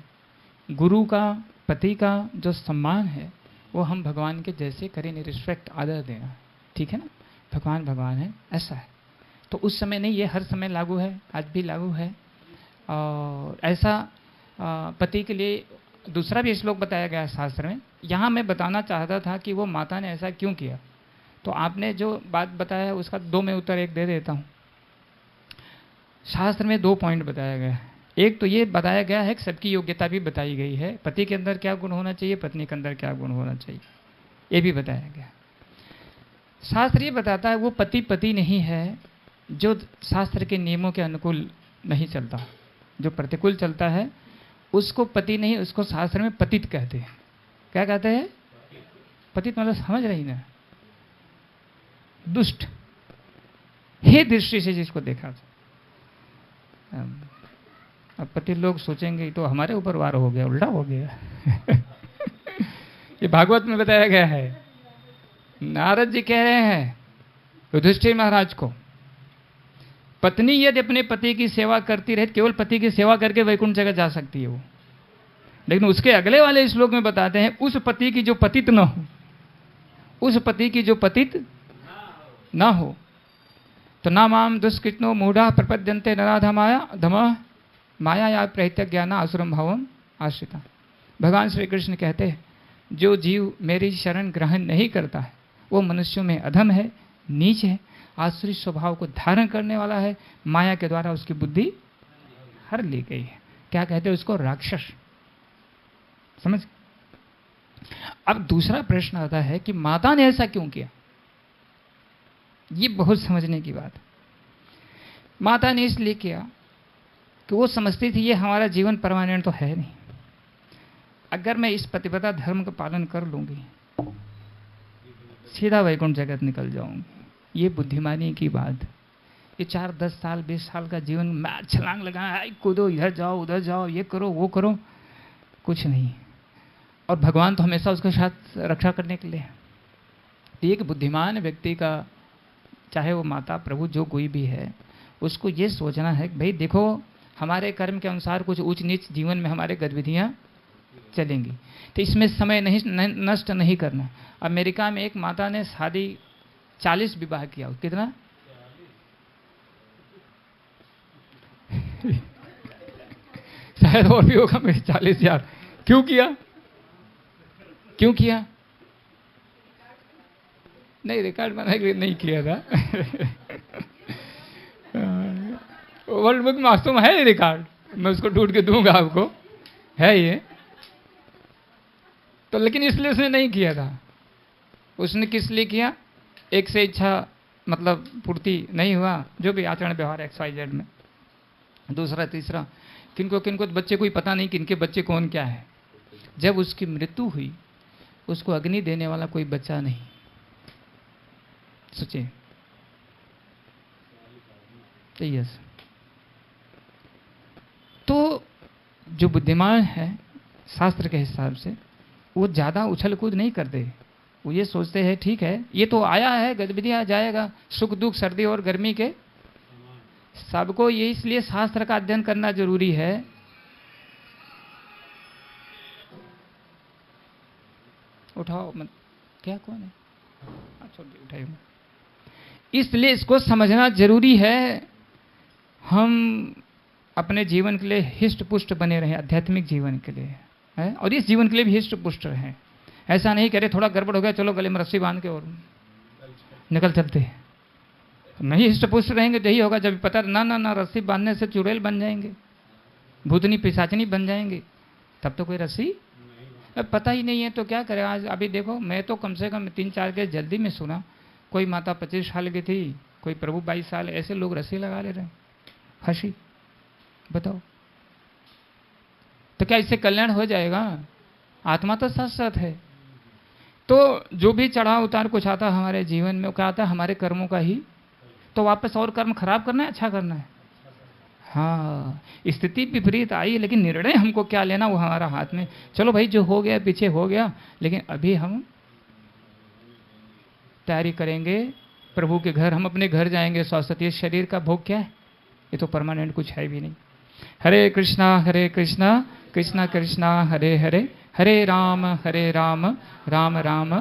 गुरु का, पति का जो सम्मान है वो हम भगवान के जैसे करें, रिस्पेक्ट, आदर देना, ठीक है ना। भगवान भगवान है, ऐसा है। तो उस समय नहीं, ये हर समय लागू है, आज भी लागू है। और ऐसा पति के लिए दूसरा भी श्लोक बताया गया है शास्त्र में। यहाँ मैं बताना चाहता था कि वो माता ने ऐसा क्यों किया। तो आपने जो बात बताया है उसका दो मैं उत्तर एक दे देता हूँ। शास्त्र में 2 पॉइंट बताया गया है। एक तो ये बताया गया है कि सबकी योग्यता भी बताई गई है, पति के अंदर क्या गुण होना चाहिए, पत्नी के अंदर क्या गुण होना चाहिए, ये भी बताया गया। शास्त्र ये बताता है वो पति पति नहीं है जो शास्त्र के नियमों के अनुकूल नहीं चलता, जो प्रतिकूल चलता है उसको पति नहीं, उसको शास्त्र में पतित कहते हैं। क्या कहते हैं? पतित मतलब समझ रही ना, दुष्ट, हे दृष्टि से जिसको देखा था। अब पति लोग सोचेंगे तो हमारे ऊपर वार हो गया, उल्टा हो गया। ये भागवत में बताया गया है। नारद जी कह रहे हैं युधिष्ठिर महाराज को, पत्नी यदि अपने पति की सेवा करती रहे, केवल पति की सेवा करके वैकुंठ जगत जा सकती है वो। लेकिन उसके अगले वाले श्लोक में बताते हैं उस पति की जो पतित न हो, उस पति की जो पतित ना हो। तो ना माम दुष्कृत्नो मूढ़ा प्रपद्यन्ते नराधमाया धमा माया या प्रहित ज्ञाना असुरम भावम आश्रिता। भगवान श्री कृष्ण कहते हैं जो जीव मेरी शरण ग्रहण नहीं करता है वो मनुष्यों में अधम है, नीच है, आसुरी स्वभाव को धारण करने वाला है, माया के द्वारा उसकी बुद्धि हर ली गई है। क्या कहते हैं उसको? राक्षस। समझ? अब दूसरा प्रश्न आता है कि माता ने ऐसा क्यों किया। ये बहुत समझने की बात है। माता ने इसलिए किया कि वो समझती थी ये हमारा जीवन परमानेंट तो है नहीं, अगर मैं इस पतिव्रता धर्म का पालन कर लूंगी सीधा वैकुंठ जगत निकल जाऊंगी। ये बुद्धिमानी की बात। ये 4, 10 साल 20 साल का जीवन मैं छलांग लगाया, कूदो, इधर जाओ उधर जाओ, ये करो वो करो, कुछ नहीं। और भगवान तो हमेशा उसके साथ रक्षा करने के लिए। तो एक बुद्धिमान व्यक्ति का, चाहे वो माता प्रभु जो कोई भी है, उसको ये सोचना है कि भाई देखो हमारे कर्म के अनुसार कुछ ऊंच नीच जीवन में हमारे गतिविधियाँ चलेंगी, तो इसमें समय नहीं नष्ट नहीं करना। अमेरिका में एक माता ने शादी 40 विवाह किया। कितना? शायद और भी होगा मेरे 40 यार। क्यों किया? क्यों किया? नहीं, रिकॉर्ड बनाने के लिए नहीं किया था। वर्ल्ड बुक में वास्तव में है ये रिकॉर्ड, मैं उसको ढूंढ के दूंगा आपको, है ये तो। लेकिन इसलिए उसने नहीं किया था। उसने किस लिए किया? एक से इच्छा मतलब पूर्ति नहीं हुआ, जो भी आचरण व्यवहार XYZ में। दूसरा तीसरा, किनको किनको बच्चे कोई पता नहीं किनके बच्चे कौन क्या है। जब उसकी मृत्यु हुई उसको अग्नि देने वाला कोई बच्चा नहीं। सोचिए। तो यस, तो जो बुद्धिमान है शास्त्र के हिसाब से वो ज़्यादा उछल कूद नहीं करते। वो ये सोचते हैं ठीक है ये तो आया है, गतिविधियाँ जाएगा, सुख दुख सर्दी और गर्मी के सबको ये इसलिए शास्त्र का अध्ययन करना जरूरी है। उठाओ मत, क्या कौन है? छोड़ दे, उठाइए। इसलिए इसको समझना जरूरी है। हम अपने जीवन के लिए हिष्ट पुष्ट बने रहें, आध्यात्मिक जीवन के लिए है, और इस जीवन के लिए भी हिष्ट पुष्ट रहें। ऐसा नहीं करे थोड़ा गड़बड़ हो गया चलो गले में रस्सी बांध के और निकल चलते। नहीं हिष्ट पुष्ट रहेंगे तो यही होगा, जब पता ना ना ना रस्सी बांधने से चुड़ैल बन जाएंगे, भूतनी पिशाचनी बन जाएंगे, तब तो कोई रस्सी अब पता ही नहीं है तो क्या करें। आज अभी देखो, मैं तो कम से कम 3-4 के जल्दी में सुना, कोई माता 25 साल की थी, कोई प्रभु 22 साल, ऐसे लोग रस्सी लगा ले रहे हैं, फांसी। बताओ तो क्या इससे कल्याण हो जाएगा? आत्मा तो सच सत है। तो जो भी चढ़ाव उतार कुछ आता है हमारे जीवन में, क्या आता है? हमारे कर्मों का ही। तो वापस और कर्म खराब करना है, अच्छा करना है? हाँ, स्थिति विपरीत आई, लेकिन निर्णय हमको क्या लेना वो हमारा हाथ में। चलो भाई, जो हो गया पीछे हो गया, लेकिन अभी हम तैयारी करेंगे प्रभु के घर। हम अपने घर जाएंगे। शाश्वत शरीर का भोग क्या है? ये तो परमानेंट कुछ है भी नहीं। हरे कृष्णा कृष्णा कृष्णा हरे हरे, हरे राम राम राम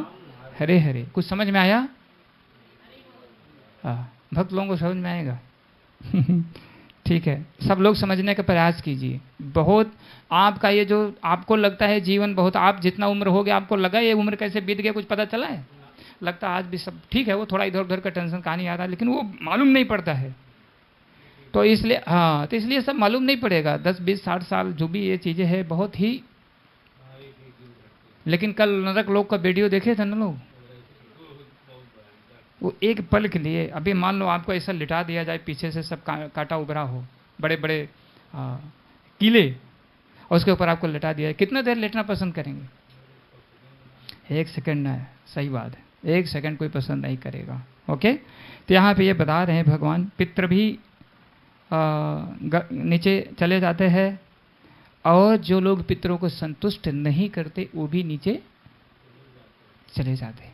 हरे हरे। कुछ समझ में आया? भक्त लोगों को समझ में आएगा? ठीक है, सब लोग समझने का प्रयास कीजिए। बहुत आपका ये जो आपको लगता है जीवन बहुत, आप जितना उम्र हो गया आपको लगा ये उम्र कैसे बीत गया कुछ पता चला है? लगता आज भी सब ठीक है, वो थोड़ा इधर उधर का टेंशन कहानी आ रहा है, लेकिन वो मालूम नहीं पड़ता है। तो इसलिए हाँ, तो इसलिए सब मालूम नहीं पड़ेगा। 10, 20, 60 साल जो भी ये चीज़ें हैं बहुत ही। लेकिन कल नरक लोक का वीडियो देखे थे ना लोग, वो एक पल के लिए, अभी मान लो आपको ऐसा लिटा दिया जाए, पीछे से सब काटा उभरा हो, बड़े बड़े किले, और उसके ऊपर आपको लिटा दिया है, कितना देर लेटना पसंद करेंगे? 1 सेकंड है, सही बात है, 1 सेकंड कोई पसंद नहीं करेगा। ओके, तो यहाँ पे ये बता रहे हैं भगवान, पितृ भी नीचे चले जाते हैं, और जो लोग पितरों को संतुष्ट नहीं करते वो भी नीचे चले जाते हैं।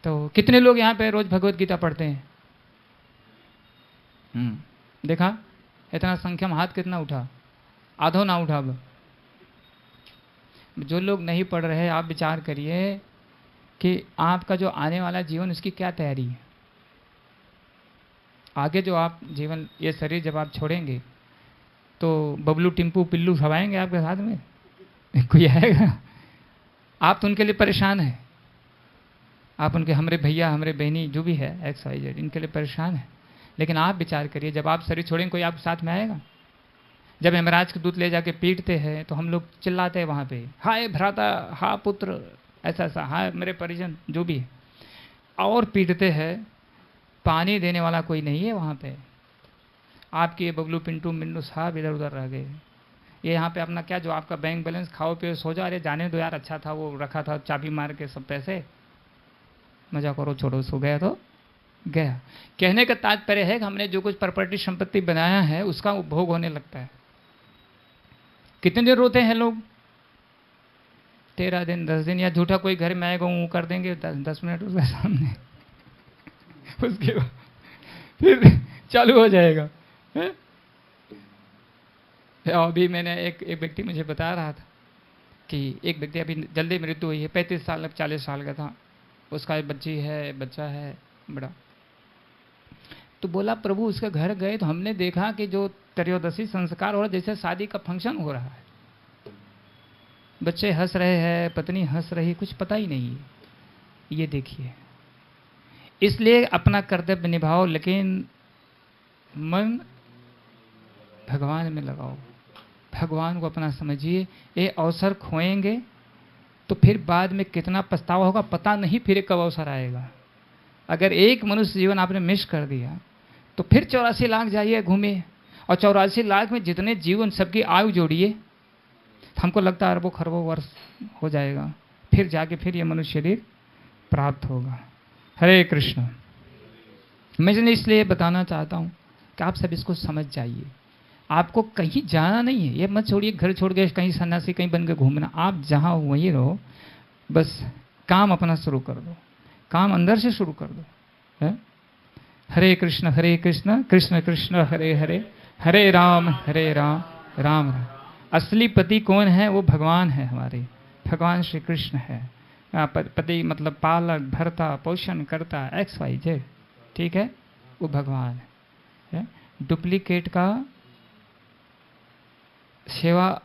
तो कितने लोग यहाँ पे रोज भगवत गीता पढ़ते हैं? देखा इतना संख्या में हाथ कितना उठा? आधो ना उठा। अब जो लोग नहीं पढ़ रहे, आप विचार करिए कि आपका जो आने वाला जीवन उसकी क्या तैयारी है। आगे जो आप जीवन, ये शरीर जब आप छोड़ेंगे तो बबलू टिम्पू पिल्लू सब आएंगे आपके साथ में? कोई आएगा? आप तो उनके लिए परेशान हैं, आप उनके, हमारे भैया हमारे बहनी जो भी है XYZ, इनके लिए परेशान है। लेकिन आप विचार करिए, जब आप शरीर छोड़ेंगे कोई आपके साथ में आएगा? जब यमराज के दूत ले जाके पीटते हैं तो हम लोग चिल्लाते हैं वहाँ पे, हाय भ्राता, हा पुत्र, ऐसा ऐसा, हाय मेरे परिजन, जो भी है, और पीटते हैं। पानी देने वाला कोई नहीं है वहाँ पे। आपके ये बबलू पिंटू मिन्नू साहब इधर उधर रह गए। ये यहाँ पे अपना क्या, जो आपका बैंक बैलेंस, खाओ पियो सो जा, अरे जाने दो यार, अच्छा था वो रखा था चाबी मार के सब पैसे, मजा करो छोड़ो, सो गया तो गया। कहने का तात्पर्य है कि हमने जो कुछ प्रॉपर्टी संपत्ति बनाया है उसका उपभोग होने लगता है। कितने दिन रोते हैं लोग? 13 दिन 10 दिन, या झूठा कोई घर में आएगा वो कर देंगे 10 मिनट उसके सामने, उसके बाद फिर चालू हो जाएगा। अभी मैंने एक व्यक्ति मुझे बता रहा था कि एक व्यक्ति अभी जल्दी मृत्यु हुई है, 35 साल 40 साल का था, उसका एक बच्चा है बड़ा। तो बोला प्रभु उसके घर गए तो हमने देखा कि जो त्रयोदशी संस्कार हो रहा, जैसे शादी का फंक्शन हो रहा है, बच्चे हंस रहे हैं, पत्नी हंस रही, कुछ पता ही नहीं है। ये देखिए, इसलिए अपना कर्तव्य निभाओ, लेकिन मन भगवान में लगाओ, भगवान को अपना समझिए। ये अवसर खोएंगे तो फिर बाद में कितना पछतावा होगा पता नहीं, फिर कब अवसर आएगा। अगर एक मनुष्य जीवन आपने मिस कर दिया तो फिर 84 लाख जाइए घूमिए, और 84 लाख में जितने जीवन सबकी आयु जोड़िए, हमको लगता है अरबों खरबों वर्ष हो जाएगा, फिर जाके फिर ये मनुष्य शरीर प्राप्त होगा। हरे कृष्ण। मैं इसलिए बताना चाहता हूँ कि आप सब इसको समझ जाइए। आपको कहीं जाना नहीं है, ये मत छोड़िए घर छोड़ के कहीं सन्यासी कहीं बन के घूमना। आप जहाँ हो वहीं रहो, बस काम अपना शुरू कर दो, काम अंदर से शुरू कर दो है? हरे कृष्ण कृष्ण कृष्ण हरे हरे, हरे राम राम राम। असली पति कौन है? वो भगवान है, हमारे भगवान श्री कृष्ण है। पति मतलब पालक, भर्ता, पोषण करता, XYZ, ठीक है, वो भगवान है। डुप्लीकेट का सेवा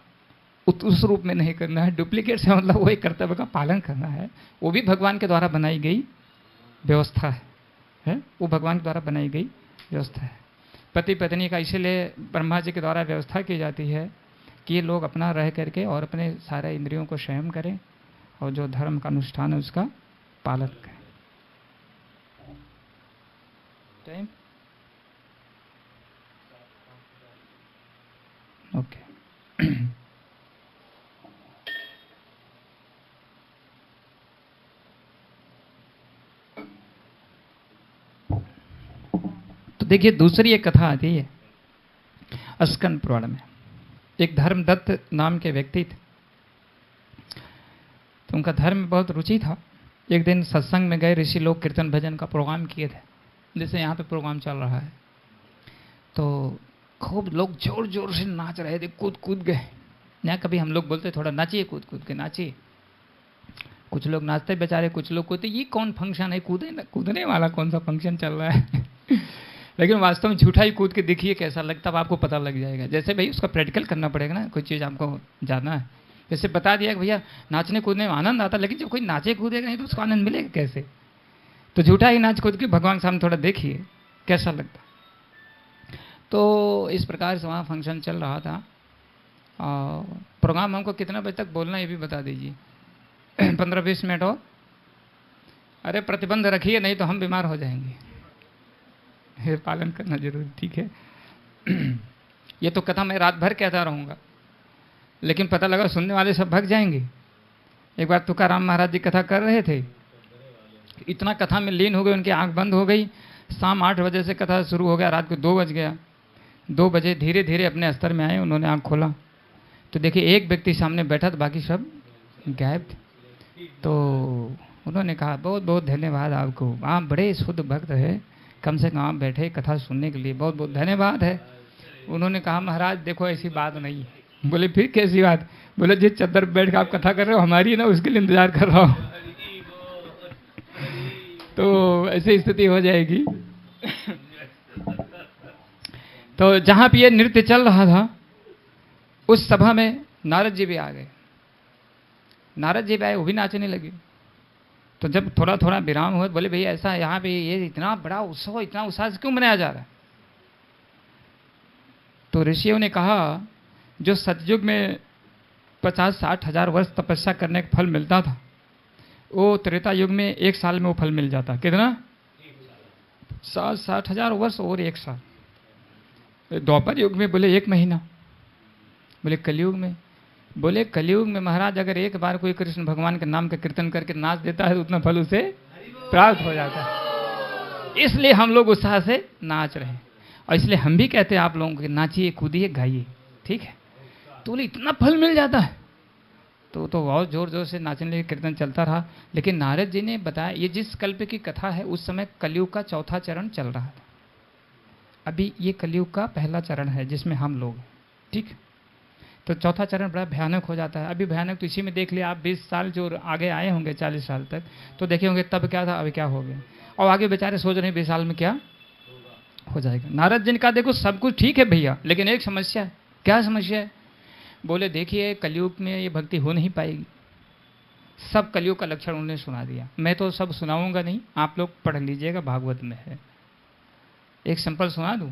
उस रूप में नहीं करना है। डुप्लीकेट से मतलब वही कर्तव्य का पालन करना है। वो भी भगवान के द्वारा बनाई गई व्यवस्था है, वो भगवान के द्वारा बनाई गई व्यवस्था है। पति पत्नी का इसीलिए ब्रह्मा जी के द्वारा व्यवस्था की जाती है कि ये लोग अपना रह करके और अपने सारे इंद्रियों को संयम करें और जो धर्म का अनुष्ठान है उसका पालन करें। Time okay. तो देखिए दूसरी एक कथा आती है स्कंद पुराण में। एक धर्मदत्त नाम के व्यक्ति थे, तो उनका धर्म में बहुत रुचि था। एक दिन सत्संग में गए, ऋषि लोग कीर्तन भजन का प्रोग्राम किए थे, जैसे यहाँ पे प्रोग्राम चल रहा है, तो खूब लोग जोर जोर से नाच रहे थे, कूद कूद गए। यहाँ कभी हम लोग बोलते थोड़ा नाचिए, कूद कूद के नाचिए। कुछ लोग नाचते बेचारे, कुछ लोग कूदते। ये कौन फंक्शन है, कूदने वाला कौन सा फंक्शन चल रहा है? लेकिन वास्तव में झूठा ही कूद के देखिए कैसा लगता है, आपको पता लग जाएगा। जैसे भाई उसका प्रैक्टिकल करना पड़ेगा ना, कोई चीज़ आपको जानना है। जैसे बता दिया कि भैया नाचने कूदने में आनंद आता, लेकिन जब कोई नाचे कूदेगा नहीं तो उसको आनंद मिलेगा कैसे? तो झूठा ही नाच कूद के भगवान सामने थोड़ा देखिए कैसा लगता। तो इस प्रकार से वहाँ फंक्शन चल रहा था। और प्रोग्राम हमको कितना बजे तक बोलना ये भी बता दीजिए। 15-20 मिनट और? अरे प्रतिबंध रखिए, नहीं तो हम बीमार हो जाएंगे। ये पालन करना जरूरी, ठीक है। ये तो कथा मैं रात भर कहता रहूँगा, लेकिन पता लगा सुनने वाले सब भाग जाएंगे। एक बार तुकाराम महाराज जी कथा कर रहे थे, इतना कथा में लीन हो गए, उनकी आंख बंद हो गई। शाम 8 बजे से कथा शुरू हो गया, रात को 2 बज गया। 2 बजे धीरे धीरे अपने स्तर में आए, उन्होंने आंख खोला तो देखिए एक व्यक्ति सामने बैठा था, बाकी सब गायब थे। तो उन्होंने कहा बहुत बहुत धन्यवाद आपको, आप बड़े शुद्ध भक्त है, कम से कम आप बैठे कथा सुनने के लिए, बहुत बहुत धन्यवाद है। उन्होंने कहा महाराज देखो ऐसी बात नहीं है। बोले फिर कैसी बात? बोले जिस चद्दर पर बैठ कर आप कथा कर रहे हो हमारी ना, उसके लिए इंतजार कर रहा हूँ। तो ऐसी स्थिति हो जाएगी। तो जहाँ पे ये नृत्य चल रहा था उस सभा में नारद जी भी आ गए। नारद जी भी आए, वो भी नाचने लगे। तो जब थोड़ा थोड़ा विराम हुआ, बोले भैया ऐसा यहाँ पे ये इतना बड़ा उत्सव, इतना उत्साह से क्यों मनाया जा रहा है? तो ऋषियों ने कहा जो सतयुग में 50-60 हजार वर्ष तपस्या करने का फल मिलता था, वो त्रेता युग में 1 साल में वो फल मिल जाता। कितना? 60 हजार वर्ष और 1 साल। द्वापर युग में बोले 1 महीना। बोले कलयुग में? बोले कलयुग में महाराज अगर एक बार कोई कृष्ण भगवान के नाम का कीर्तन करके नाच देता है तो उतना फल उसे प्राप्त हो जाता है। इसलिए हम लोग उत्साह से नाच रहे हैं, और इसलिए हम भी कहते हैं आप लोगों को नाचिए, कूदिए, गाइए, ठीक है। तो बोले इतना फल मिल जाता है। तो बहुत जोर जोर से नाचने के कीर्तन चलता रहा। लेकिन नारद जी ने बताया ये जिस कल्प की कथा है उस समय कलयुग का 4था चरण चल रहा था। अभी ये कलयुग का पहला चरण है जिसमें हम लोग, ठीक। तो 4था चरण बड़ा भयानक हो जाता है। अभी भयानक तो इसी में देख लिया आप, 20 साल जो आगे आए होंगे 40 साल तक, तो देखे होंगे तब क्या था, अभी क्या हो गया, और आगे बेचारे सोच रहे हैं 20 साल में क्या हो जाएगा। नारद जी ने कहा देखो सब कुछ ठीक है भैया, लेकिन एक समस्या है। क्या समस्या है? बोले देखिए कलयुग में ये भक्ति हो नहीं पाएगी। सब कलयुग का लक्षण उन्होंने सुना दिया। मैं तो सब सुनाऊंगा नहीं, आप लोग पढ़ लीजिएगा, भागवत में है। एक सिंपल सुना दूं?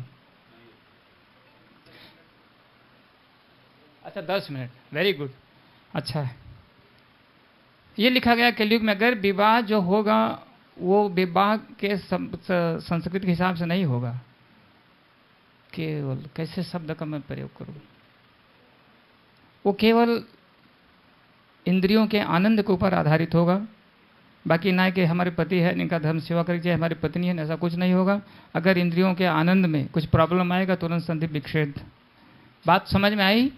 अच्छा 10 मिनट, वेरी गुड, अच्छा है। ये लिखा गया कलयुग में अगर विवाह जो होगा वो विवाह के संस्कृत के हिसाब से नहीं होगा। केवल कैसे शब्द का मैं प्रयोग करूं, वो केवल इंद्रियों के आनंद के ऊपर आधारित होगा। बाकी ना कि हमारे पति है इनका धर्म सेवा करिए, हमारी पत्नी है, ऐसा कुछ नहीं होगा। अगर इंद्रियों के आनंद में कुछ प्रॉब्लम आएगा तुरंत संधि विच्छेद। बात समझ में आई?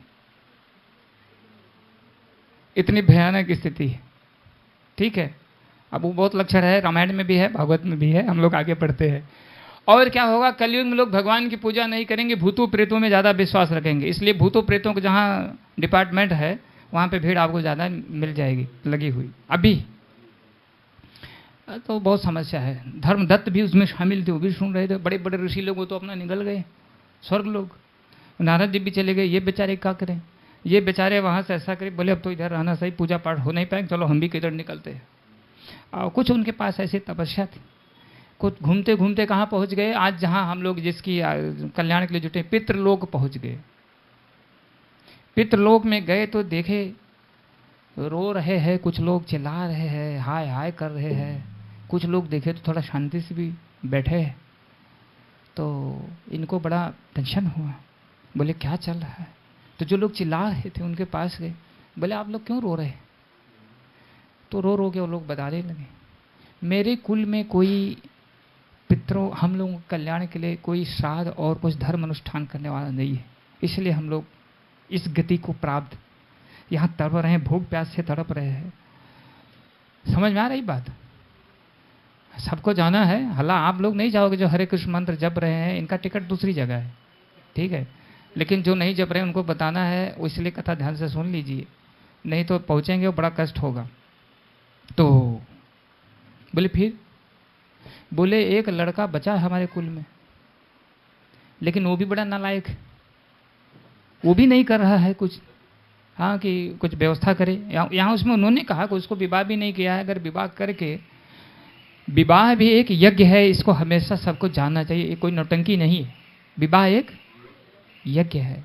इतनी भयानक स्थिति है, ठीक है। अब वो बहुत लक्षण है, रामायण में भी है, भागवत में भी है, हम लोग आगे पढ़ते हैं। और क्या होगा, कलयुग में लोग भगवान की पूजा नहीं करेंगे, भूतों प्रेतों में ज़्यादा विश्वास रखेंगे। इसलिए भूतों प्रेतों का जहाँ डिपार्टमेंट है वहाँ पे भीड़ आपको ज़्यादा मिल जाएगी लगी हुई अभी। तो बहुत समस्या है। धर्मदत्त भी उसमें शामिल थे, वो भी सुन रहे थे। बड़े बड़े ऋषि लोग वो तो अपना निकल गए स्वर्ग लोग। नारद जी भी चले गए, ये बेचारे क्या करें, ये बेचारे वहाँ से ऐसा करें, बोले अब तो इधर रहना सही, पूजा पाठ हो नहीं पाएंगे, चलो हम भी किधर निकलते हैं। और कुछ उनके पास ऐसी तपस्या थी, कुछ घूमते घूमते कहाँ पहुँच गए, आज जहाँ हम लोग जिसकी कल्याण के लिए जुटे, पितृलोक पहुँच गए। पितृलोक में गए तो देखे रो रहे हैं कुछ लोग, चिल्ला रहे हैं, हाय हाय कर रहे हैं। कुछ लोग देखे तो थोड़ा शांति से भी बैठे हैं। तो इनको बड़ा टेंशन हुआ, बोले क्या चल रहा है। तो जो लोग चिल्ला रहे थे उनके पास गए, बोले आप लोग क्यों रो रहे। तो रो रो के वो लोग बताने लगे, मेरे कुल में कोई पितरों, हम लोगों के कल्याण के लिए कोई श्राद्ध और कुछ धर्म अनुष्ठान करने वाला नहीं है, इसलिए हम लोग इस गति को प्राप्त यहाँ तड़प रहे हैं, भूख प्यास से तड़प रहे हैं। समझ में आ रही बात। सबको जाना है, हला आप लोग नहीं जाओगे जो हरे कृष्ण मंत्र जप रहे हैं, इनका टिकट दूसरी जगह है, ठीक है। लेकिन जो नहीं जप रहे हैं उनको बताना है, इसलिए कथा ध्यान से सुन लीजिए, नहीं तो पहुँचेंगे बड़ा कष्ट होगा। तो बोले फिर, बोले एक लड़का बचा है हमारे कुल में, लेकिन वो भी बड़ा नालायक है, वो भी नहीं कर रहा है कुछ, हाँ कि कुछ व्यवस्था करे। यहाँ उसमें उन्होंने कहा कि उसको विवाह भी नहीं किया है। अगर विवाह करके, विवाह भी एक यज्ञ है, इसको हमेशा सबको जानना चाहिए, ये कोई नौटंकी नहीं है। विवाह एक यज्ञ है,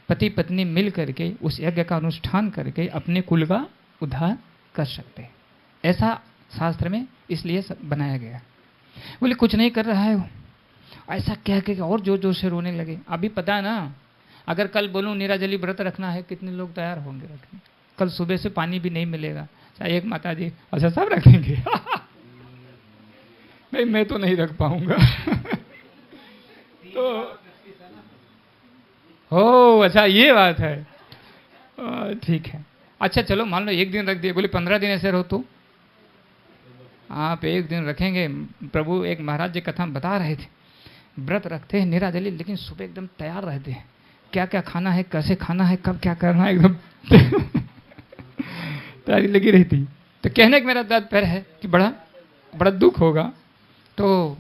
पति पत्नी मिल करके उस यज्ञ का अनुष्ठान करके अपने कुल का उद्धार कर सकते हैं, ऐसा शास्त्र में इसलिए बनाया गया। बोले कुछ नहीं कर रहा है वो, ऐसा क्या कि और जोर जोर से रोने लगे। अभी पता है ना, अगर कल बोलूँ निराजली व्रत रखना है, कितने लोग तैयार होंगे रखने। कल सुबह से पानी भी नहीं मिलेगा, चाहे एक माता जी, अच्छा सब रखेंगे नहीं मैं तो नहीं रख पाऊंगा तो हो अच्छा ये बात है, ठीक है। अच्छा चलो मान लो एक दिन रख दिए, बोले 15 दिन ऐसे रहो तो आप एक दिन रखेंगे। प्रभु एक महाराज जी कथा में बता रहे थे, व्रत रखते हैं निराजली, लेकिन सुबह एकदम तैयार रहते हैं, क्या क्या खाना है, कैसे खाना है, कब क्या करना है, एकदम तैयारी लगी रहती। तो कहने का मेरा तात्पर्य है कि बड़ा बड़ा दुख होगा। तो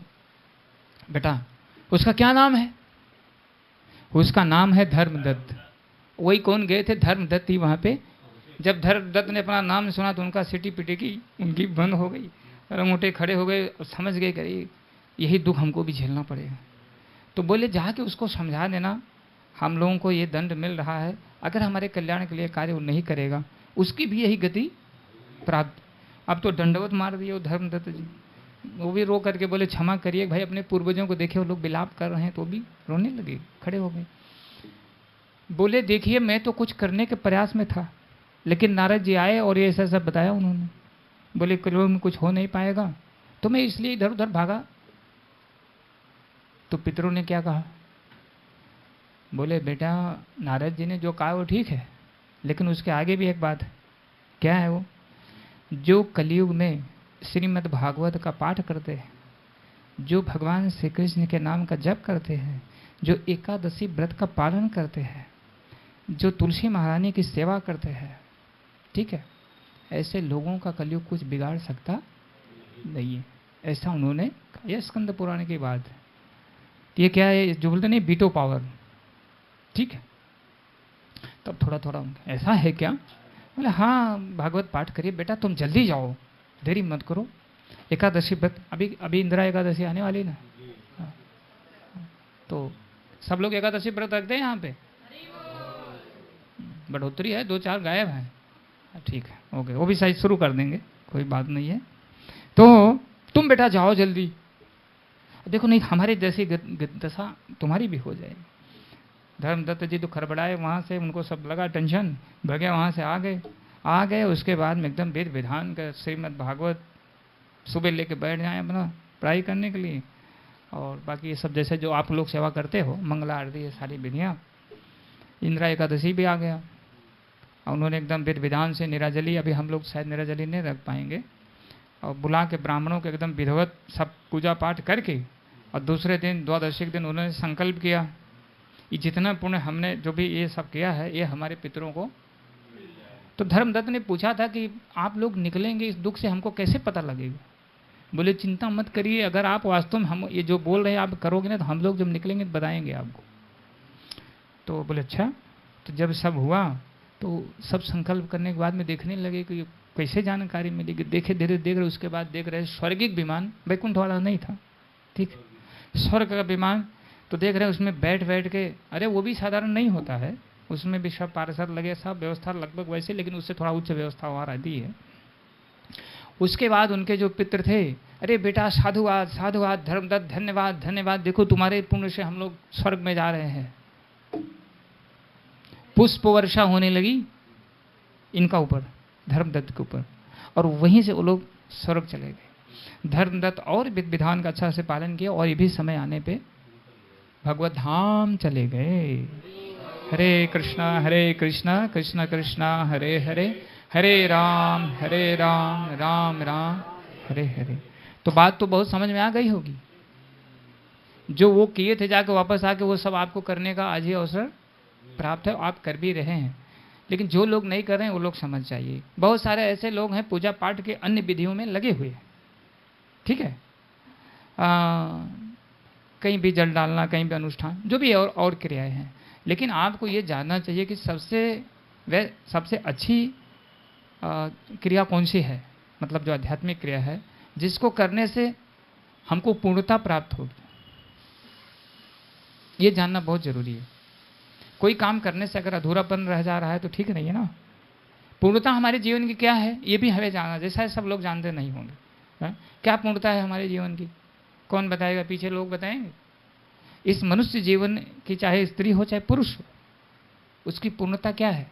बेटा उसका क्या नाम है, उसका नाम है धर्मदत्त। वही कौन गए थे, धर्मदत्त ही वहाँ पे। जब धर्मदत्त ने अपना नाम सुना तो उनका सिटी पिटी की उनकी बंद हो गई, रंगूटे खड़े हो गए, समझ गए कि यही दुख हमको भी झेलना पड़ेगा। तो बोले जाके उसको समझा देना, हम लोगों को ये दंड मिल रहा है, अगर हमारे कल्याण के लिए कार्य वो नहीं करेगा उसकी भी यही गति प्राप्त। अब तो दंडवत मार दिए वो धर्मदत्त जी। वो भी रो करके बोले क्षमा करिए भाई, अपने पूर्वजों को देखे वो लोग विलाप कर रहे हैं, तो भी रोने लगे, खड़े हो गए। बोले देखिए मैं तो कुछ करने के प्रयास में था, लेकिन नारद जी आए और ये ऐसा सब बताया उन्होंने। बोले कलयुग में कुछ हो नहीं पाएगा, तो मैं इसलिए इधर उधर भागा। तो पितरों ने क्या कहा, बोले बेटा नारद जी ने जो कहा वो ठीक है, लेकिन उसके आगे भी एक बात है। क्या है वो, जो कलयुग में श्रीमद् भागवत का पाठ करते हैं, जो भगवान श्री कृष्ण के नाम का जप करते हैं, जो एकादशी व्रत का पालन करते हैं, जो तुलसी महारानी की सेवा करते हैं, ठीक है, ऐसे लोगों का कलयुग कुछ बिगाड़ सकता नहीं है, ऐसा उन्होंने कहा। यह स्कंद पुराण की बात है। ये क्या है, जो बोलते नहीं बीटो पावर, ठीक है। तब थोड़ा थोड़ा ऐसा है क्या, बोले हाँ भागवत पाठ करिए बेटा, तुम जल्दी जाओ, देरी मत करो। एकादशी व्रत अभी इंदिरा एकादशी आने वाली ना, तो सब लोग एकादशी व्रत रखते हैं यहाँ पे। बढ़ोतरी है, 2-4 गायब हैं, ठीक है ओके, वो भी शायद शुरू कर देंगे, कोई बात नहीं है। तो तुम बेटा जाओ जल्दी, देखो नहीं हमारे जैसी दशा तुम्हारी भी हो जाएगी। धर्मदत्त जी तो खड़बड़ाए वहाँ से, उनको सब लगा टेंशन, भगे वहाँ से आ गए। उसके बाद में एकदम वेद विधान का श्रीमद् भागवत सुबह लेके बैठ जाए अपना पढ़ाई करने के लिए, और बाकी ये सब जैसे जो आप लोग सेवा करते हो, मंगला आरती, ये सारी विधियाँ। इंदिरा एकादशी भी आ गया, और उन्होंने एकदम वेद विधान से निराजली, अभी हम लोग शायद निराजली नहीं रख पाएंगे, और बुला के ब्राह्मणों के एकदम विधिवत सब पूजा पाठ करके और दूसरे दिन द्वादशी के दिन उन्होंने संकल्प किया, ये जितना पुण्य हमने जो भी ये सब किया है ये हमारे पितरों को। तो धर्मदत्त ने पूछा था कि आप लोग निकलेंगे इस दुख से, हमको कैसे पता लगेगा? बोले चिंता मत करिए, अगर आप वास्तव में हम ये जो बोल रहे हैं आप करोगे ना, तो हम लोग जब निकलेंगे तो बताएंगे आपको। तो बोले अच्छा। तो जब सब हुआ तो सब संकल्प करने के बाद में देखने लगे कि कैसे जानकारी मिलेगी। देखे धीरे देख रहे, उसके बाद देख रहे स्वर्गिक विमान, वैकुंठ वाला नहीं था, ठीक, स्वर्ग का विमान। तो देख रहे उसमें बैठ बैठ के, अरे वो भी साधारण नहीं होता है, उसमें भी सब पार्षद लगे, सब व्यवस्था लगभग वैसे, लेकिन उससे थोड़ा उच्च व्यवस्था वहाँ रहती है। उसके बाद उनके जो पितर थे, अरे बेटा साधुवाद साधुवाद, धर्मदत्त धन्यवाद धन्यवाद, देखो तुम्हारे पुण्य से हम लोग स्वर्ग में जा रहे हैं। पुष्प वर्षा होने लगी इनका ऊपर, धर्मदत्त के ऊपर, और वहीं से वो लोग स्वर्ग चले गए। धर्मदत्त और विधि विधान का अच्छा से पालन किया, और ये भी समय आने पे भगवत धाम चले गए। हरे कृष्णा कृष्ण कृष्णा हरे हरे, हरे राम राम राम हरे हरे। तो बात तो बहुत समझ में आ गई होगी। जो वो किए थे जाके वापस आके वो सब आपको करने का आज ही अवसर प्राप्त है, आप कर भी रहे हैं। लेकिन जो लोग नहीं कर रहे हैं वो लोग समझ जाइए, बहुत सारे ऐसे लोग हैं पूजा पाठ के अन्य विधियों में लगे हुए हैं, ठीक है, कहीं भी जल डालना, कहीं भी अनुष्ठान, जो भी और क्रियाएं हैं। लेकिन आपको ये जानना चाहिए कि सबसे अच्छी क्रिया कौन सी है, मतलब जो आध्यात्मिक क्रिया है जिसको करने से हमको पूर्णता प्राप्त होगी, ये जानना बहुत जरूरी है। कोई काम करने से अगर अधूरापन रह जा रहा है तो ठीक नहीं है ना। पूर्णता हमारे जीवन की क्या है ये भी हमें जानना, जैसा सब लोग जानते नहीं होंगे। क्या पूर्णता है हमारे जीवन की, कौन बताएगा? पीछे लोग बताएंगे। इस मनुष्य जीवन की चाहे स्त्री हो चाहे पुरुष हो, उसकी पूर्णता क्या है?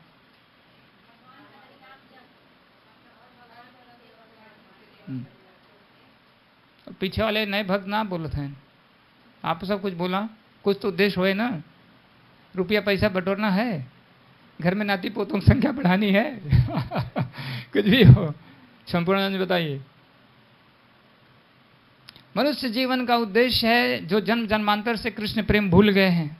पीछे वाले नए भक्त ना बोलते हैं, आप सब कुछ बोला, कुछ तो उद्देश्य होए ना, रुपया पैसा बटोरना है, घर में नाती पोतों की संख्या बढ़ानी है कुछ भी हो, संपूर्णानंद बताइए। मनुष्य जीवन का उद्देश्य है, जो जन्म जन्मांतर से कृष्ण प्रेम भूल गए हैं,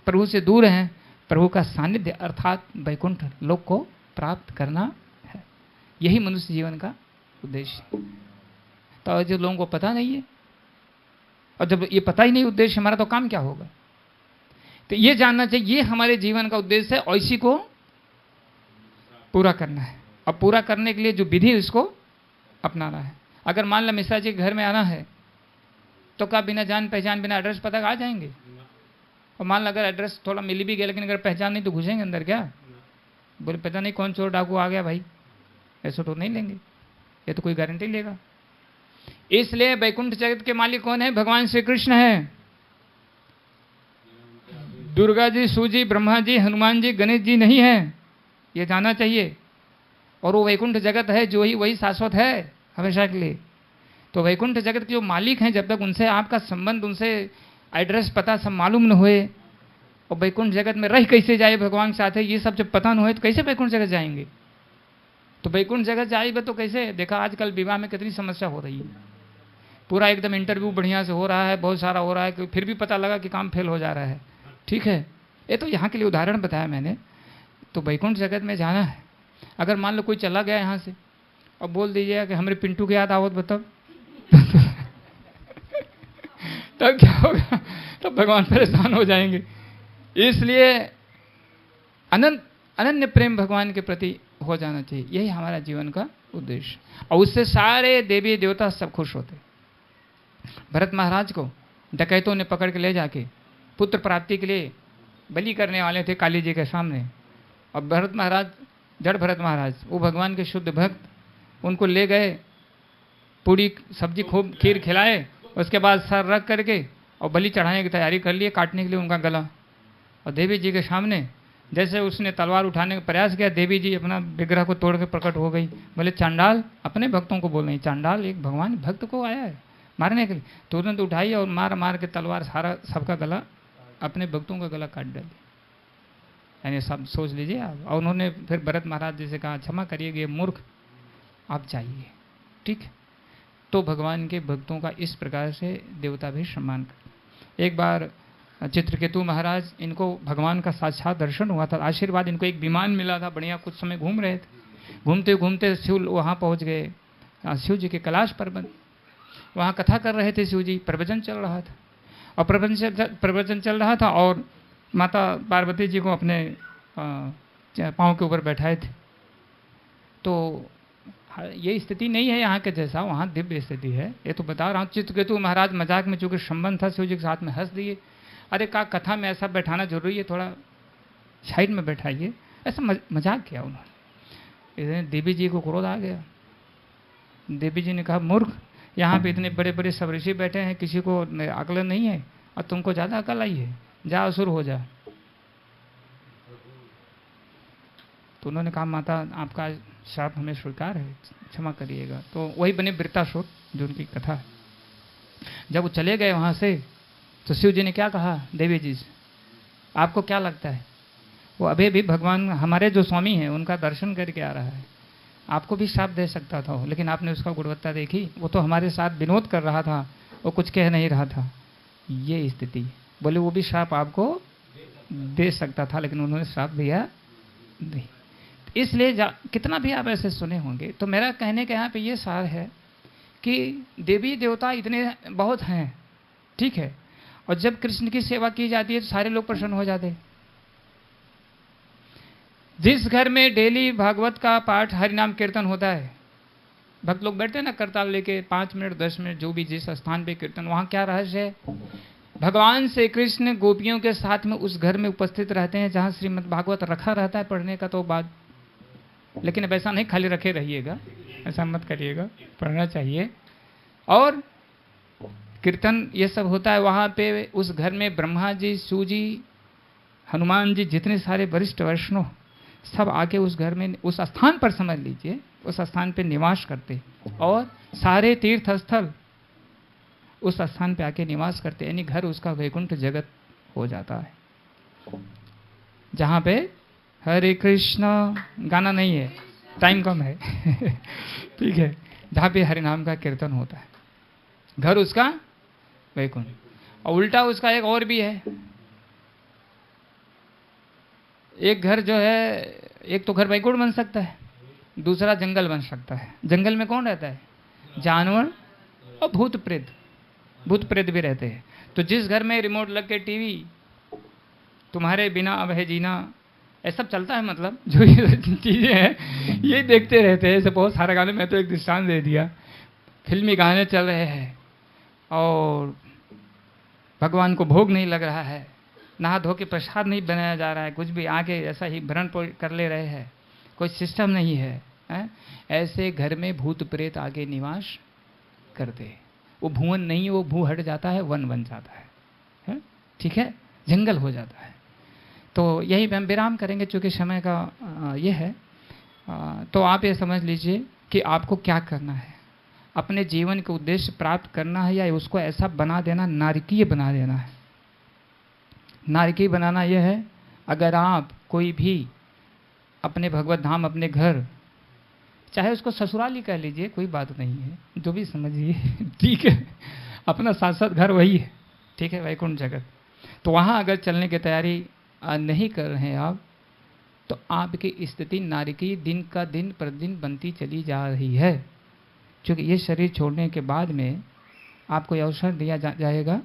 प्रभु से दूर हैं, प्रभु का सानिध्य अर्थात वैकुंठ लोक को प्राप्त करना है। यही मनुष्य जीवन का उद्देश्य। तो जो लोगों को पता नहीं है, और जब ये पता ही नहीं उद्देश्य हमारा, तो काम क्या होगा? तो ये जानना चाहिए ये हमारे जीवन का उद्देश्य है, और इसी को पूरा करना है। और पूरा करने के लिए जो विधि है उसको अपनाना है। अगर मान लो मिश्रा जी के घर में आना है तो क्या बिना जान पहचान बिना एड्रेस पता आ जाएंगे? और मान लो अगर एड्रेस थोड़ा मिल भी गया लेकिन अगर पहचान नहीं तो घुसेंगे अंदर क्या? बोले पता नहीं कौन चोर डाकू आ गया भाई, ऐसा तो नहीं लेंगे, ये तो कोई गारंटी लेगा। इसलिए वैकुंठ जगत के मालिक कौन है? भगवान श्री कृष्ण है। दुर्गा जी, शिव जी, ब्रह्मा जी, हनुमान जी, गणेश जी नहीं है, ये जानना चाहिए। और वो वैकुंठ जगत है जो ही वही शाश्वत है हमेशा के लिए। तो वैकुंठ जगत के जो मालिक हैं, जब तक उनसे आपका संबंध, उनसे एड्रेस पता सब मालूम न हुए, और वैकुंठ जगत में रह कैसे जाए भगवान के साथ है, ये सब जब पता न हुए तो कैसे वैकुंठ जगत जाएंगे? तो वैकुंठ जगत जाएगा तो कैसे? देखा आजकल विवाह में कितनी समस्या हो रही है, पूरा एकदम इंटरव्यू बढ़िया से हो रहा है, बहुत सारा हो रहा है, फिर भी पता लगा कि काम फेल हो जा रहा है, ठीक है। ये तो यहाँ के लिए उदाहरण बताया मैंने। तो वैकुंठ जगत में जाना है। अगर मान लो कोई चला गया यहाँ से और बोल दीजिएगा कि हमारे पिंटू के याद आवत बताओ तब क्या होगा? तब भगवान परेशान हो जाएंगे। इसलिए अनन्य प्रेम भगवान के प्रति हो जाना चाहिए, यही हमारा जीवन का उद्देश्य। और उससे सारे देवी देवता सब खुश होते। भरत महाराज को डकैतों ने पकड़ के ले जाके पुत्र प्राप्ति के लिए बलि करने वाले थे काली जी के सामने। और भरत महाराज, जड़ भरत महाराज, वो भगवान के शुद्ध भक्त, उनको ले गए, पूरी सब्जी खूब खीर खिलाए, उसके बाद सर रख करके और बलि चढ़ाने की तैयारी कर लिए, काटने के लिए उनका गला। और देवी जी के सामने जैसे उसने तलवार उठाने का प्रयास किया, देवी जी अपना विग्रह को तोड़ के प्रकट हो गई। बोले चांडाल, अपने भक्तों को बोल रही, चांडाल एक भगवान भक्त को आया है मारने के लिए। तुरंत उठाई और मार मार के तलवार सारा सबका गला, अपने भक्तों का गला काट डाली। यानी सब सोच लीजिए आप। और उन्होंने फिर भरत महाराज जी से कहा, क्षमा करिएगा ये मूर्ख, आप जाइए, ठीक है। तो भगवान के भक्तों का इस प्रकार से देवता भी सम्मान करते। एक बार चित्रकेतु महाराज, इनको भगवान का साक्षात दर्शन हुआ था, आशीर्वाद, इनको एक विमान मिला था, बढ़िया, कुछ समय घूम रहे थे, घूमते घूमते शिव वहाँ पहुँच गए, शिव जी के कैलाश पर्वत, वहाँ कथा कर रहे थे शिव जी, प्रवचन चल रहा था, और प्रवचन चल रहा था और माता पार्वती जी को अपने पाँव के ऊपर बैठाए थे। तो ये स्थिति नहीं है यहाँ के जैसा, वहाँ दिव्य स्थिति है, ये तो बता रहा हूँ। चित्रकेतु महाराज मजाक में, चूँकि संबंध था, शिव जी के साथ में हंस दिए, अरे का कथा में ऐसा बैठाना जरूरी है, थोड़ा साइड में बैठाइए, ऐसा मजाक किया उन्होंने। देवी जी को क्रोध आ गया। देवी जी ने कहा, मूर्ख, यहाँ पे इतने बड़े बड़े सब ऋषि बैठे हैं, किसी को अकल नहीं है और तुमको ज़्यादा अकल आई है, जा असुर हो जा। तो उन्होंने कहा, माता आपका श्राप हमें स्वीकार है, क्षमा करिएगा। तो वही बने वृत्तासुर, जो उनकी कथा है। जब वो चले गए वहाँ से, तो शिव जी ने क्या कहा देवी जी से, आपको क्या लगता है वो अभी भी भगवान हमारे जो स्वामी हैं उनका दर्शन करके आ रहा है, आपको भी श्राप दे सकता था, लेकिन आपने उसका गुणवत्ता देखी, वो तो हमारे साथ विनोद कर रहा था, वो कुछ कह नहीं रहा था। ये स्थिति, बोले वो भी श्राप आपको दे सकता था, लेकिन उन्होंने श्राप दिया नहीं। इसलिए कितना भी आप ऐसे सुने होंगे, तो मेरा कहने का यहाँ पे ये सार है कि देवी देवता इतने बहुत हैं, ठीक है, और जब कृष्ण की सेवा की जाती है तो सारे लोग प्रसन्न हो जाते हैं। जिस घर में डेली भागवत का पाठ, हरिनाम कीर्तन होता है, भक्त लोग बैठते हैं ना करताल लेके 5 मिनट 10 मिनट, जो भी जिस स्थान पे कीर्तन, वहाँ क्या रहस्य है, भगवान श्री कृष्ण गोपियों के साथ में उस घर में उपस्थित रहते हैं जहाँ श्रीमद् भागवत रखा रहता है पढ़ने का, तो बात, लेकिन अब ऐसा नहीं खाली रखे रहिएगा, ऐसा मत करिएगा, पढ़ना चाहिए। और कीर्तन ये सब होता है वहाँ पे, उस घर में ब्रह्मा जी, शिव जी, हनुमान जी, जितने सारे वरिष्ठ वैष्णव सब आके उस घर में, उस स्थान पर, समझ लीजिए उस स्थान पे निवास करते, और सारे तीर्थ स्थल उस स्थान पे आके निवास करते, यानी घर उसका वैकुंठ जगत हो जाता है, जहाँ पे हरे कृष्णा गाना नहीं है, टाइम कम है ठीक है, जहाँ पे हरि नाम का कीर्तन होता है, घर उसका वैकुंठ। और उल्टा उसका एक और भी है, एक घर जो है, एक तो घर वैकुंठ बन सकता है, दूसरा जंगल बन सकता है। जंगल में कौन रहता है, जानवर और भूत प्रेत, भूत प्रेत भी रहते हैं। तो जिस घर में रिमोट लग के टीवी, तुम्हारे बिना अब है जीना, ऐसा सब चलता है, मतलब जो ये चीज़ें हैं ये देखते रहते हैं। ऐसे बहुत सारे गाने, मैं तो एक दृष्टांत दे दिया, फिल्मी गाने चल रहे हैं और भगवान को भोग नहीं लग रहा है, नहा धो के प्रसाद नहीं बनाया जा रहा है, कुछ भी आगे ऐसा ही भरण कर ले रहे हैं, कोई सिस्टम नहीं है, ऐसे घर में भूत प्रेत आगे निवास करते। वो भुवन नहीं, वो भू हट जाता है, वन बन जाता है, ठीक है, जंगल हो जाता है। तो यही हम विराम करेंगे, चूँकि समय का ये है। तो आप ये समझ लीजिए कि आपको क्या करना है, अपने जीवन के उद्देश्य प्राप्त करना है, या उसको ऐसा बना देना, नारकीय बना देना है। नारकीय बनाना यह है, अगर आप कोई भी अपने भगवत धाम, अपने घर, चाहे उसको ससुराल ही कह लीजिए, कोई बात नहीं है, जो भी समझिए ठीक है, अपना शाश्वत घर वही है, ठीक है, वैकुंठ जगत। तो वहाँ अगर चलने की तैयारी नहीं कर रहे हैं आप, तो आपकी स्थिति नारकीय दिन का दिन प्रतिदिन बनती चली जा रही है, क्योंकि ये शरीर छोड़ने के बाद में आपको अवसर दिया जाएगा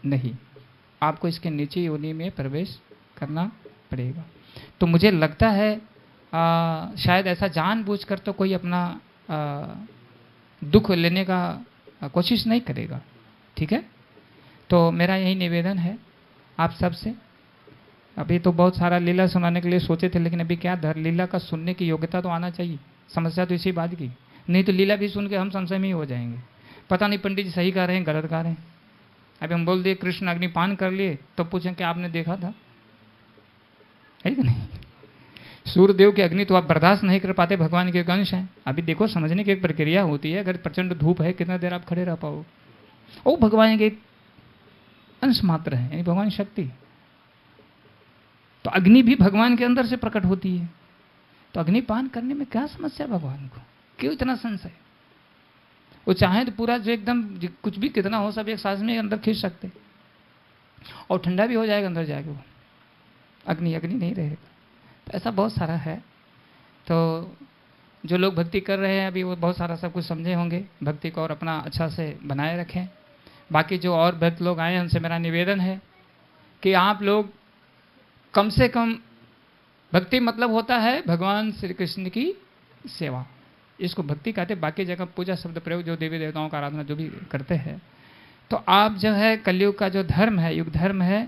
नहीं, आपको इसके नीचे योनि में प्रवेश करना पड़ेगा। तो मुझे लगता है शायद ऐसा जानबूझकर तो कोई अपना दुख लेने का कोशिश नहीं करेगा, ठीक है। तो मेरा यही निवेदन है आप सबसे। अभी तो बहुत सारा लीला सुनाने के लिए सोचे थे, लेकिन अभी क्या लीला का सुनने की योग्यता तो आना चाहिए। समस्या तो इसी बात की, नहीं तो लीला भी सुन के हम संशय में ही हो जाएंगे, पता नहीं पंडित जी सही कह रहे हैं गलत कह रहे हैं। अभी हम बोल दिए कृष्ण अग्निपान कर लिए, तो पूछें कि आपने देखा था, है कि नहीं। सूर्यदेव की अग्नि तो आप बर्दाश्त नहीं कर पाते, भगवान के अंश हैं। अभी देखो, समझने की एक प्रक्रिया होती है, अगर प्रचंड धूप है कितना देर आप खड़े रह पाओ, वो भगवान के अंश मात्र है, यानी भगवान शक्ति। तो अग्नि भी भगवान के अंदर से प्रकट होती है, तो अग्निपान करने में क्या समस्या भगवान को, क्यों इतना संशय। वो चाहे तो पूरा जो एकदम कुछ भी कितना हो सब एक सांस में अंदर खींच सकते, और ठंडा भी हो जाएगा अंदर जाके, वो अग्नि नहीं रहेगा। तो ऐसा बहुत सारा है। तो जो लोग भक्ति कर रहे हैं अभी वो बहुत सारा सब कुछ समझे होंगे, भक्ति को और अपना अच्छा से बनाए रखें। बाकी जो और भक्त लोग आए हैं उनसे मेरा निवेदन है कि आप लोग कम से कम, भक्ति मतलब होता है भगवान श्री कृष्ण की सेवा, इसको भक्ति कहते हैं। बाकी जगह पूजा शब्द प्रयोग जो देवी देवताओं का आराधना जो भी करते हैं, तो आप जो है कलयुग का जो धर्म है, युग धर्म है,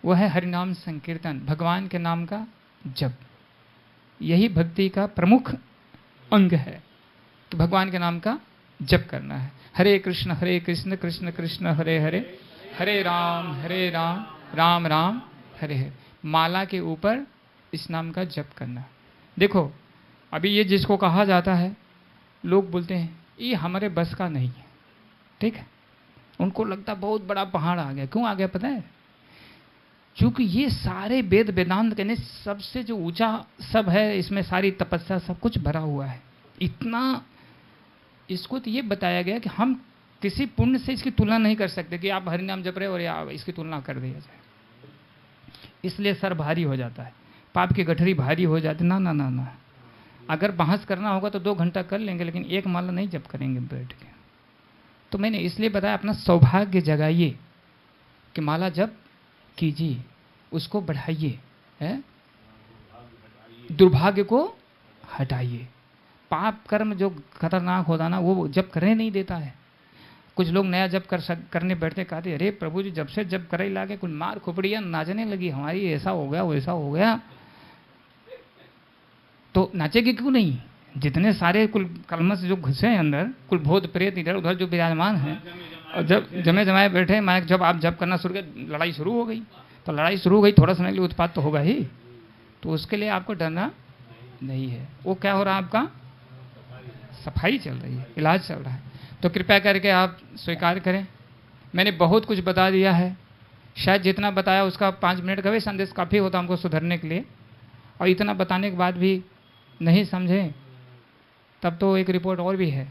वो है हरिनाम संकीर्तन, भगवान के नाम का जप। यही भक्ति का प्रमुख अंग है। तो भगवान के नाम का जप करना है। हरे कृष्ण कृष्ण कृष्ण हरे हरे, हरे राम राम राम हरे हरे। माला के ऊपर इस नाम का जप करना। देखो अभी ये जिसको कहा जाता है, लोग बोलते हैं ये हमारे बस का नहीं है, ठीक है। उनको लगता बहुत बड़ा पहाड़ आ गया। क्यों आ गया पता है? क्योंकि ये सारे वेद वेदांत कहने सबसे जो ऊंचा सब है, इसमें सारी तपस्या सब कुछ भरा हुआ है। इतना इसको तो ये बताया गया कि हम किसी पुण्य से इसकी तुलना नहीं कर सकते कि आप हरिनाम जप रहे हो और या इसकी तुलना कर दिया जाए, इसलिए सर भारी हो जाता है, पाप की गठरी भारी हो जाती। ना ना ना ना, अगर बहस करना होगा तो 2 घंटा कर लेंगे, लेकिन एक माला नहीं जप करेंगे बैठ के। तो मैंने इसलिए बताया अपना सौभाग्य जगाइए कि माला जप कीजिए, उसको बढ़ाइए, है दुर्भाग्य को हटाइए। पाप कर्म जो खतरनाक होता ना वो जप करने नहीं देता है। कुछ लोग नया जप करने बैठते, कहते अरे प्रभु जी जब से जप करे लागे कुछ मार खुपड़ियाँ नाचने लगी हमारी, ऐसा हो गया वैसा हो गया। तो नाचेगी क्यों नहीं? जितने सारे कुल कलमश जो घुसे हैं अंदर, कुल भूत प्रेत इधर उधर जो विराजमान हैं, और जब जमे जमाए बैठे, मैं जब आप जप करना शुरू किया लड़ाई शुरू हो गई। तो लड़ाई शुरू हो गई, थोड़ा समय के लिए उत्पात तो होगा ही, तो उसके लिए आपको डरना नहीं है। वो क्या हो रहा है, आपका सफाई चल रही है, इलाज चल रहा है। तो कृपया करके आप स्वीकार करें। मैंने बहुत कुछ बता दिया है, शायद जितना बताया उसका 5 मिनट का भी संदेश काफ़ी होता हमको सुधरने के लिए, और इतना बताने के बाद भी नहीं समझे तब तो एक रिपोर्ट और भी है।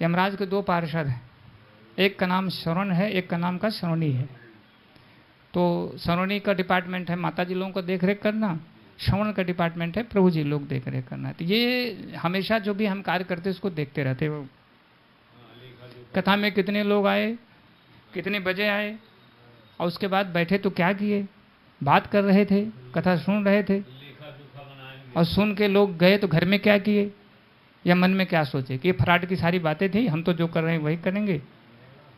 यमराज के 2 पार्षद हैं, एक का नाम श्रवण है, एक का नाम का श्रवणी है। तो श्रवणी का डिपार्टमेंट है माता जी लोगों को देख रेख करना, श्रवण का डिपार्टमेंट है प्रभु जी लोग देख रेख करना। तो ये हमेशा जो भी हम कार्य करते उसको देखते रहते। वो कथा में कितने लोग आए, कितने बजे आए, और उसके बाद बैठे तो क्या किए, बात कर रहे थे, कथा सुन रहे थे, और सुन के लोग गए तो घर में क्या किए, या मन में क्या सोचे कि ये फराट की सारी बातें थी, हम तो जो कर रहे हैं वही करेंगे।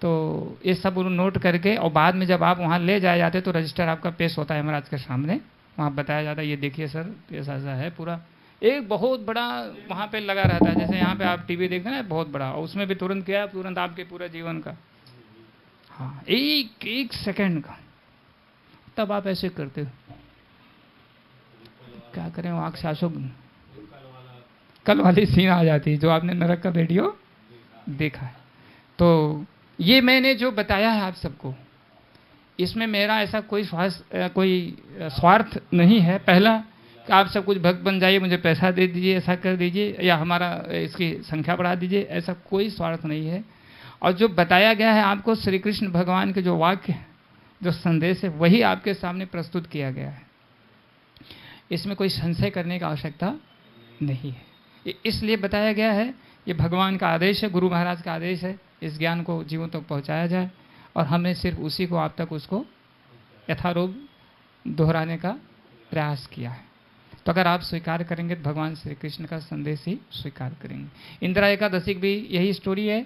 तो ये सब नोट करके, और बाद में जब आप वहाँ ले जाए जाते तो रजिस्टर आपका पेश होता है यमराज के सामने। वहाँ बताया जाता है ये देखिए सर ऐसा ऐसा है, पूरा एक बहुत बड़ा वहाँ पे लगा रहता है। जैसे यहाँ पे आप टीवी देखते हैं ना, बहुत बड़ा, और उसमें भी तुरंत क्या है, तुरंत आपके पूरा जीवन का, हाँ एक सेकंड का, तब आप ऐसे करते हो। क्या करें, आँख से आंसू कल वाली सीन आ जाती है जो आपने नरक का वीडियो देखा है। तो ये मैंने जो बताया है आप सबको, इसमें मेरा ऐसा कोई स्वार्थ नहीं है। पहला कि आप सब कुछ भक्त बन जाइए, मुझे पैसा दे दीजिए, ऐसा कर दीजिए, या हमारा इसकी संख्या बढ़ा दीजिए, ऐसा कोई स्वार्थ नहीं है। और जो बताया गया है आपको श्री कृष्ण भगवान के जो वाक्य, जो संदेश है, वही आपके सामने प्रस्तुत किया गया है। इसमें कोई संशय करने की आवश्यकता नहीं है। ये इसलिए बताया गया है, ये भगवान का आदेश है, गुरु महाराज का आदेश है, इस ज्ञान को जीवों तक पहुंचाया जाए, और हमने सिर्फ उसी को आप तक उसको यथारूप दोहराने का प्रयास किया है। तो अगर आप स्वीकार करेंगे तो भगवान श्री कृष्ण का संदेश ही स्वीकार करेंगे। इंदिरा एकादशी की भी यही स्टोरी है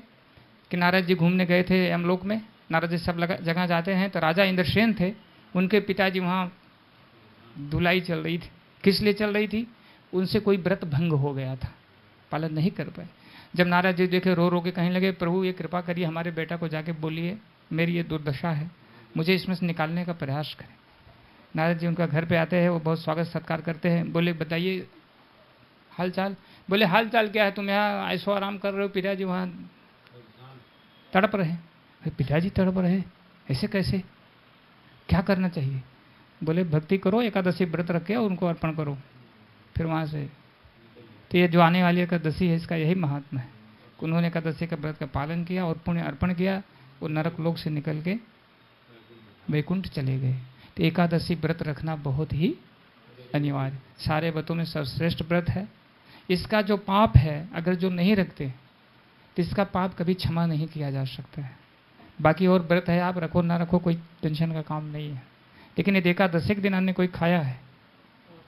कि नारद जी घूमने गए थे यमलोक में। नारद जी सब जगह जाते हैं, तो राजा इंद्रसेन थे, उनके पिताजी वहाँ धुलाई चल रही थी। किस लिए चल रही थी? उनसे कोई व्रत भंग हो गया था, पालन नहीं कर पाए। जब नारद जी देखे, रो रो के कहने लगे, प्रभु ये कृपा करिए, हमारे बेटा को जाके बोलिए मेरी ये दुर्दशा है, मुझे इसमें से निकालने का प्रयास करें। नारद जी उनका घर पे आते हैं, वो बहुत स्वागत सत्कार करते हैं। बोले बताइए हाल चाल। बोले हाल चाल क्या है, तुम यहाँ ऐसो आराम कर रहे हो, पिताजी वहाँ तड़प रहे। पिताजी तड़प रहे, ऐसे कैसे, क्या करना चाहिए? बोले भक्ति करो, एकादशी व्रत रख के उनको अर्पण करो। फिर वहाँ से, तो ये जो आने वाली एकादशी है इसका यही महात्मा है। उन्होंने एकादशी का व्रत का पालन किया और पुण्य अर्पण किया, वो नरक लोक से निकल के वैकुंठ चले गए। तो एकादशी व्रत रखना बहुत ही अनिवार्य, सारे व्रतों में सर्वश्रेष्ठ व्रत है। इसका जो पाप है अगर जो नहीं रखते तो इसका पाप कभी क्षमा नहीं किया जा सकता है। बाकी और व्रत है, आप रखो ना रखो कोई टेंशन का काम नहीं है, लेकिन यदि एकादशी के दिन अन्य कोई खाया है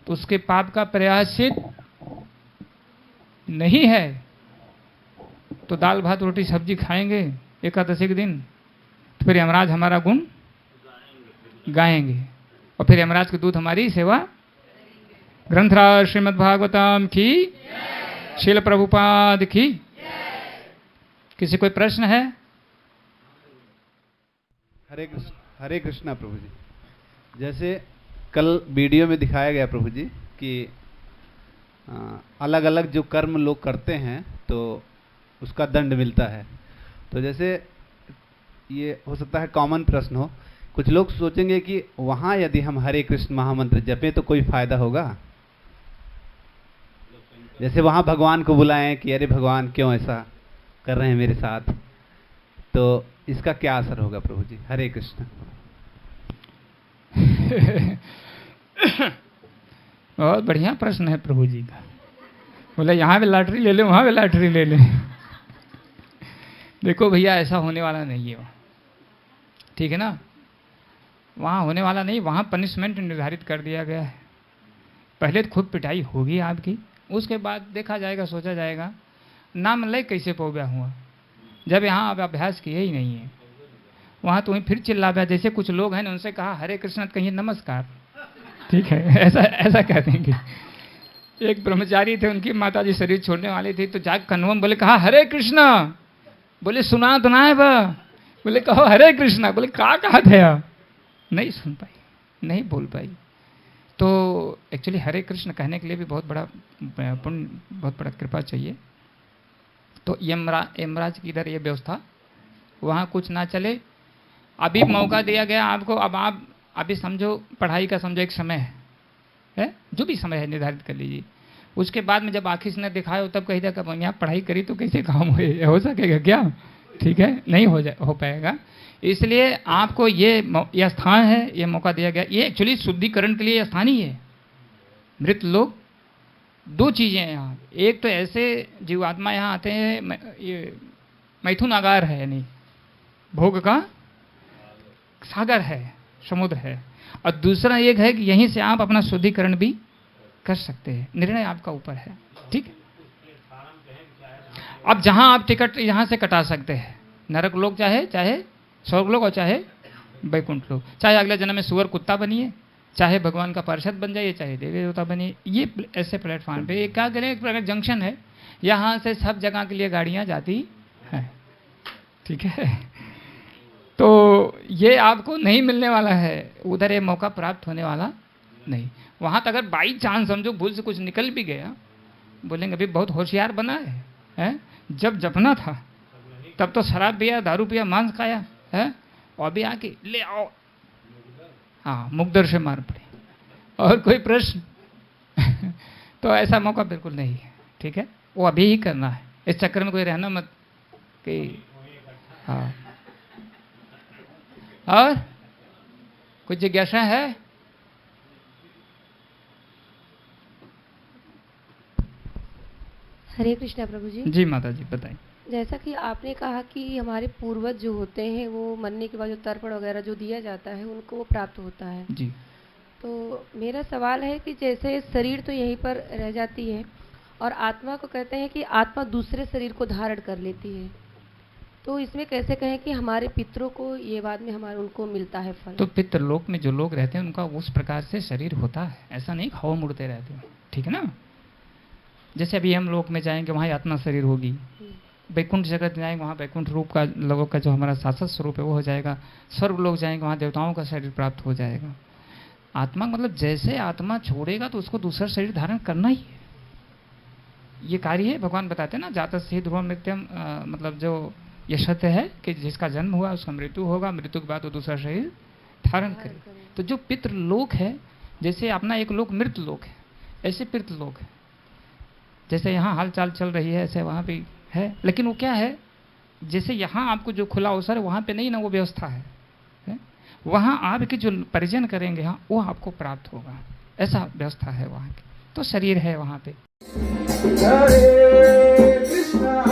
तो उसके पाप का प्रायश्चित नहीं है। तो दाल भात रोटी सब्जी खाएंगे एकादशी के दिन तो फिर यमराज हमारा गुण गाएंगे और फिर यमराज के दूत हमारी सेवा। ग्रंथराज श्रीमद् भागवतम की, शील प्रभुपाद की। किसी कोई प्रश्न है? हरे कृष्णा प्रभु जी। जैसे कल वीडियो में दिखाया गया प्रभु जी कि अलग अलग जो कर्म लोग करते हैं तो उसका दंड मिलता है। तो जैसे ये हो सकता है कॉमन प्रश्न हो, कुछ लोग सोचेंगे कि वहाँ यदि हम हरे कृष्ण महामंत्र जपें तो कोई फायदा होगा। जैसे वहाँ भगवान को बुलाएं कि अरे भगवान क्यों ऐसा कर रहे हैं मेरे साथ, तो इसका क्या असर होगा प्रभु जी? हरे कृष्ण। बहुत बढ़िया प्रश्न है प्रभु जी का। बोले यहाँ भी लॉटरी ले ले, वहाँ भी लॉटरी ले ले। देखो भैया, ऐसा होने वाला नहीं है वहाँ, ठीक है ना? वहाँ होने वाला नहीं, वहाँ पनिशमेंट निर्धारित कर दिया गया है। पहले तो खूब पिटाई होगी आपकी, उसके बाद देखा जाएगा, सोचा जाएगा नाम ले कैसे पौब्या हुआ। जब यहाँ आप अभ्यास किए ही नहीं है, वहाँ तुम्हें फिर चिल्ला गया। जैसे कुछ लोग हैं, उनसे कहा हरे कृष्ण कहिए नमस्कार, ठीक है, ऐसा कह देंगे। एक ब्रह्मचारी थे, उनकी माता जी शरीर छोड़ने वाली थी, तो जाग कन्वम बोले कहा हरे कृष्णा। बोले सुना तो ना है बा। बोले कहो हरे कृष्णा। बोले कहा था, नहीं सुन पाई, नहीं बोल पाई। तो एक्चुअली हरे कृष्ण कहने के लिए भी बहुत बड़ा पुण्य, बहुत बड़ा कृपा चाहिए। तो यमराज की इधर ये व्यवस्था, वहाँ कुछ ना चले। अभी मौका दिया गया आपको, अब आप अभी समझो पढ़ाई का, समझो एक समय है, जो भी समय है निर्धारित कर लीजिए। उसके बाद में जब आखिर ने दिखाया हो तब कही था कि यहाँ पढ़ाई करी तो कैसे काम हो सकेगा क्या? ठीक है, नहीं हो पाएगा। इसलिए आपको ये स्थान है, ये मौका दिया गया। ये एक्चुअली शुद्धिकरण के लिए स्थान ही है। मृत लोग, दो चीज़ें हैं यहाँ। एक तो ऐसे जीवात्मा यहाँ आते हैं, ये मैथुन आगार है, यानी भोग का सागर है, समुद्र है। और दूसरा एक है कि यहीं से आप अपना शुद्धिकरण भी कर सकते हैं। निर्णय आपका ऊपर है, ठीक है। अब जहां आप टिकट यहां से कटा सकते हैं, नरक लोग चाहे स्वर्ग लोग और चाहे वैकुंठ लोग, चाहे अगले जन्म में सुअर कुत्ता बनिए, चाहे भगवान का पार्षद बन जाइए, चाहे देवी देवता बनिए। ये ऐसे प्लेटफॉर्म पे क्या करें, एक प्रकार जंक्शन है, यहाँ से सब जगह के लिए गाड़ियाँ जाती हैं, ठीक है। तो ये आपको नहीं मिलने वाला है, उधर ये मौका प्राप्त होने वाला नहीं। वहाँ तक अगर बाई चांस समझो भूल से कुछ निकल भी गया, बोलेंगे अभी बहुत होशियार बना है? जब जपना था तब तो शराब पिया, दारू पिया, मांस खाया है, और अभी आके ले आओ, हाँ मुकदर से मार पड़े। और कोई प्रश्न? तो ऐसा मौका बिल्कुल नहीं है, ठीक है। वो अभी ही करना है, इस चक्कर में कोई रहना मत कि हाँ। और कुछ जिज्ञासा है? हरे कृष्णा प्रभु जी। जी माता जी बताइए। जैसा कि आपने कहा कि हमारे पूर्वज जो होते हैं वो मरने के बाद जो तर्पण वगैरह जो दिया जाता है उनको वो प्राप्त होता है जी। तो मेरा सवाल है कि जैसे शरीर तो यहीं पर रह जाती है और आत्मा को कहते हैं कि आत्मा दूसरे शरीर को धारण कर लेती है, तो इसमें कैसे कहें कि हमारे पितरों को ये बाद में हमारे उनको मिलता है फल? तो पितृलोक में जो लोग रहते हैं उनका उस प्रकार से शरीर होता है, ऐसा नहीं हवा मुड़ते रहते हैं, ठीक है ना। जैसे अभी हम लोक में जाएंगे वहाँ आत्मा शरीर होगी, वैकुंठ जगत जाएंगे वहाँ वैकुंठ रूप का लोगों का जो हमारा शाश्वत स्वरूप है वो हो जाएगा। स्वर्ग लोग जाएंगे वहाँ देवताओं का शरीर प्राप्त हो जाएगा। आत्मा मतलब जैसे आत्मा छोड़ेगा तो उसको दूसरा शरीर धारण करना ही है, ये कार्य है। भगवान बताते हैं ना, जातस्य ध्रुवं मृत्यम, मतलब जो ये सत्य है कि जिसका जन्म हुआ उसका मृत्यु होगा, मृत्यु के बाद वो दूसरा शरीर धारण करे। तो जो पितृलोक है, जैसे अपना एक लोक मृत लोक है, ऐसे पितृलोक है। जैसे यहाँ हाल चाल चल रही है ऐसे वहाँ भी है, लेकिन वो क्या है, जैसे यहाँ आपको जो खुला अवसर है वहाँ पे नहीं ना वो व्यवस्था है? वहाँ आपके जो परिजन करेंगे हाँ वो आपको प्राप्त होगा, ऐसा व्यवस्था है वहाँ की। तो शरीर है वहाँ पे। हरे कृष्णा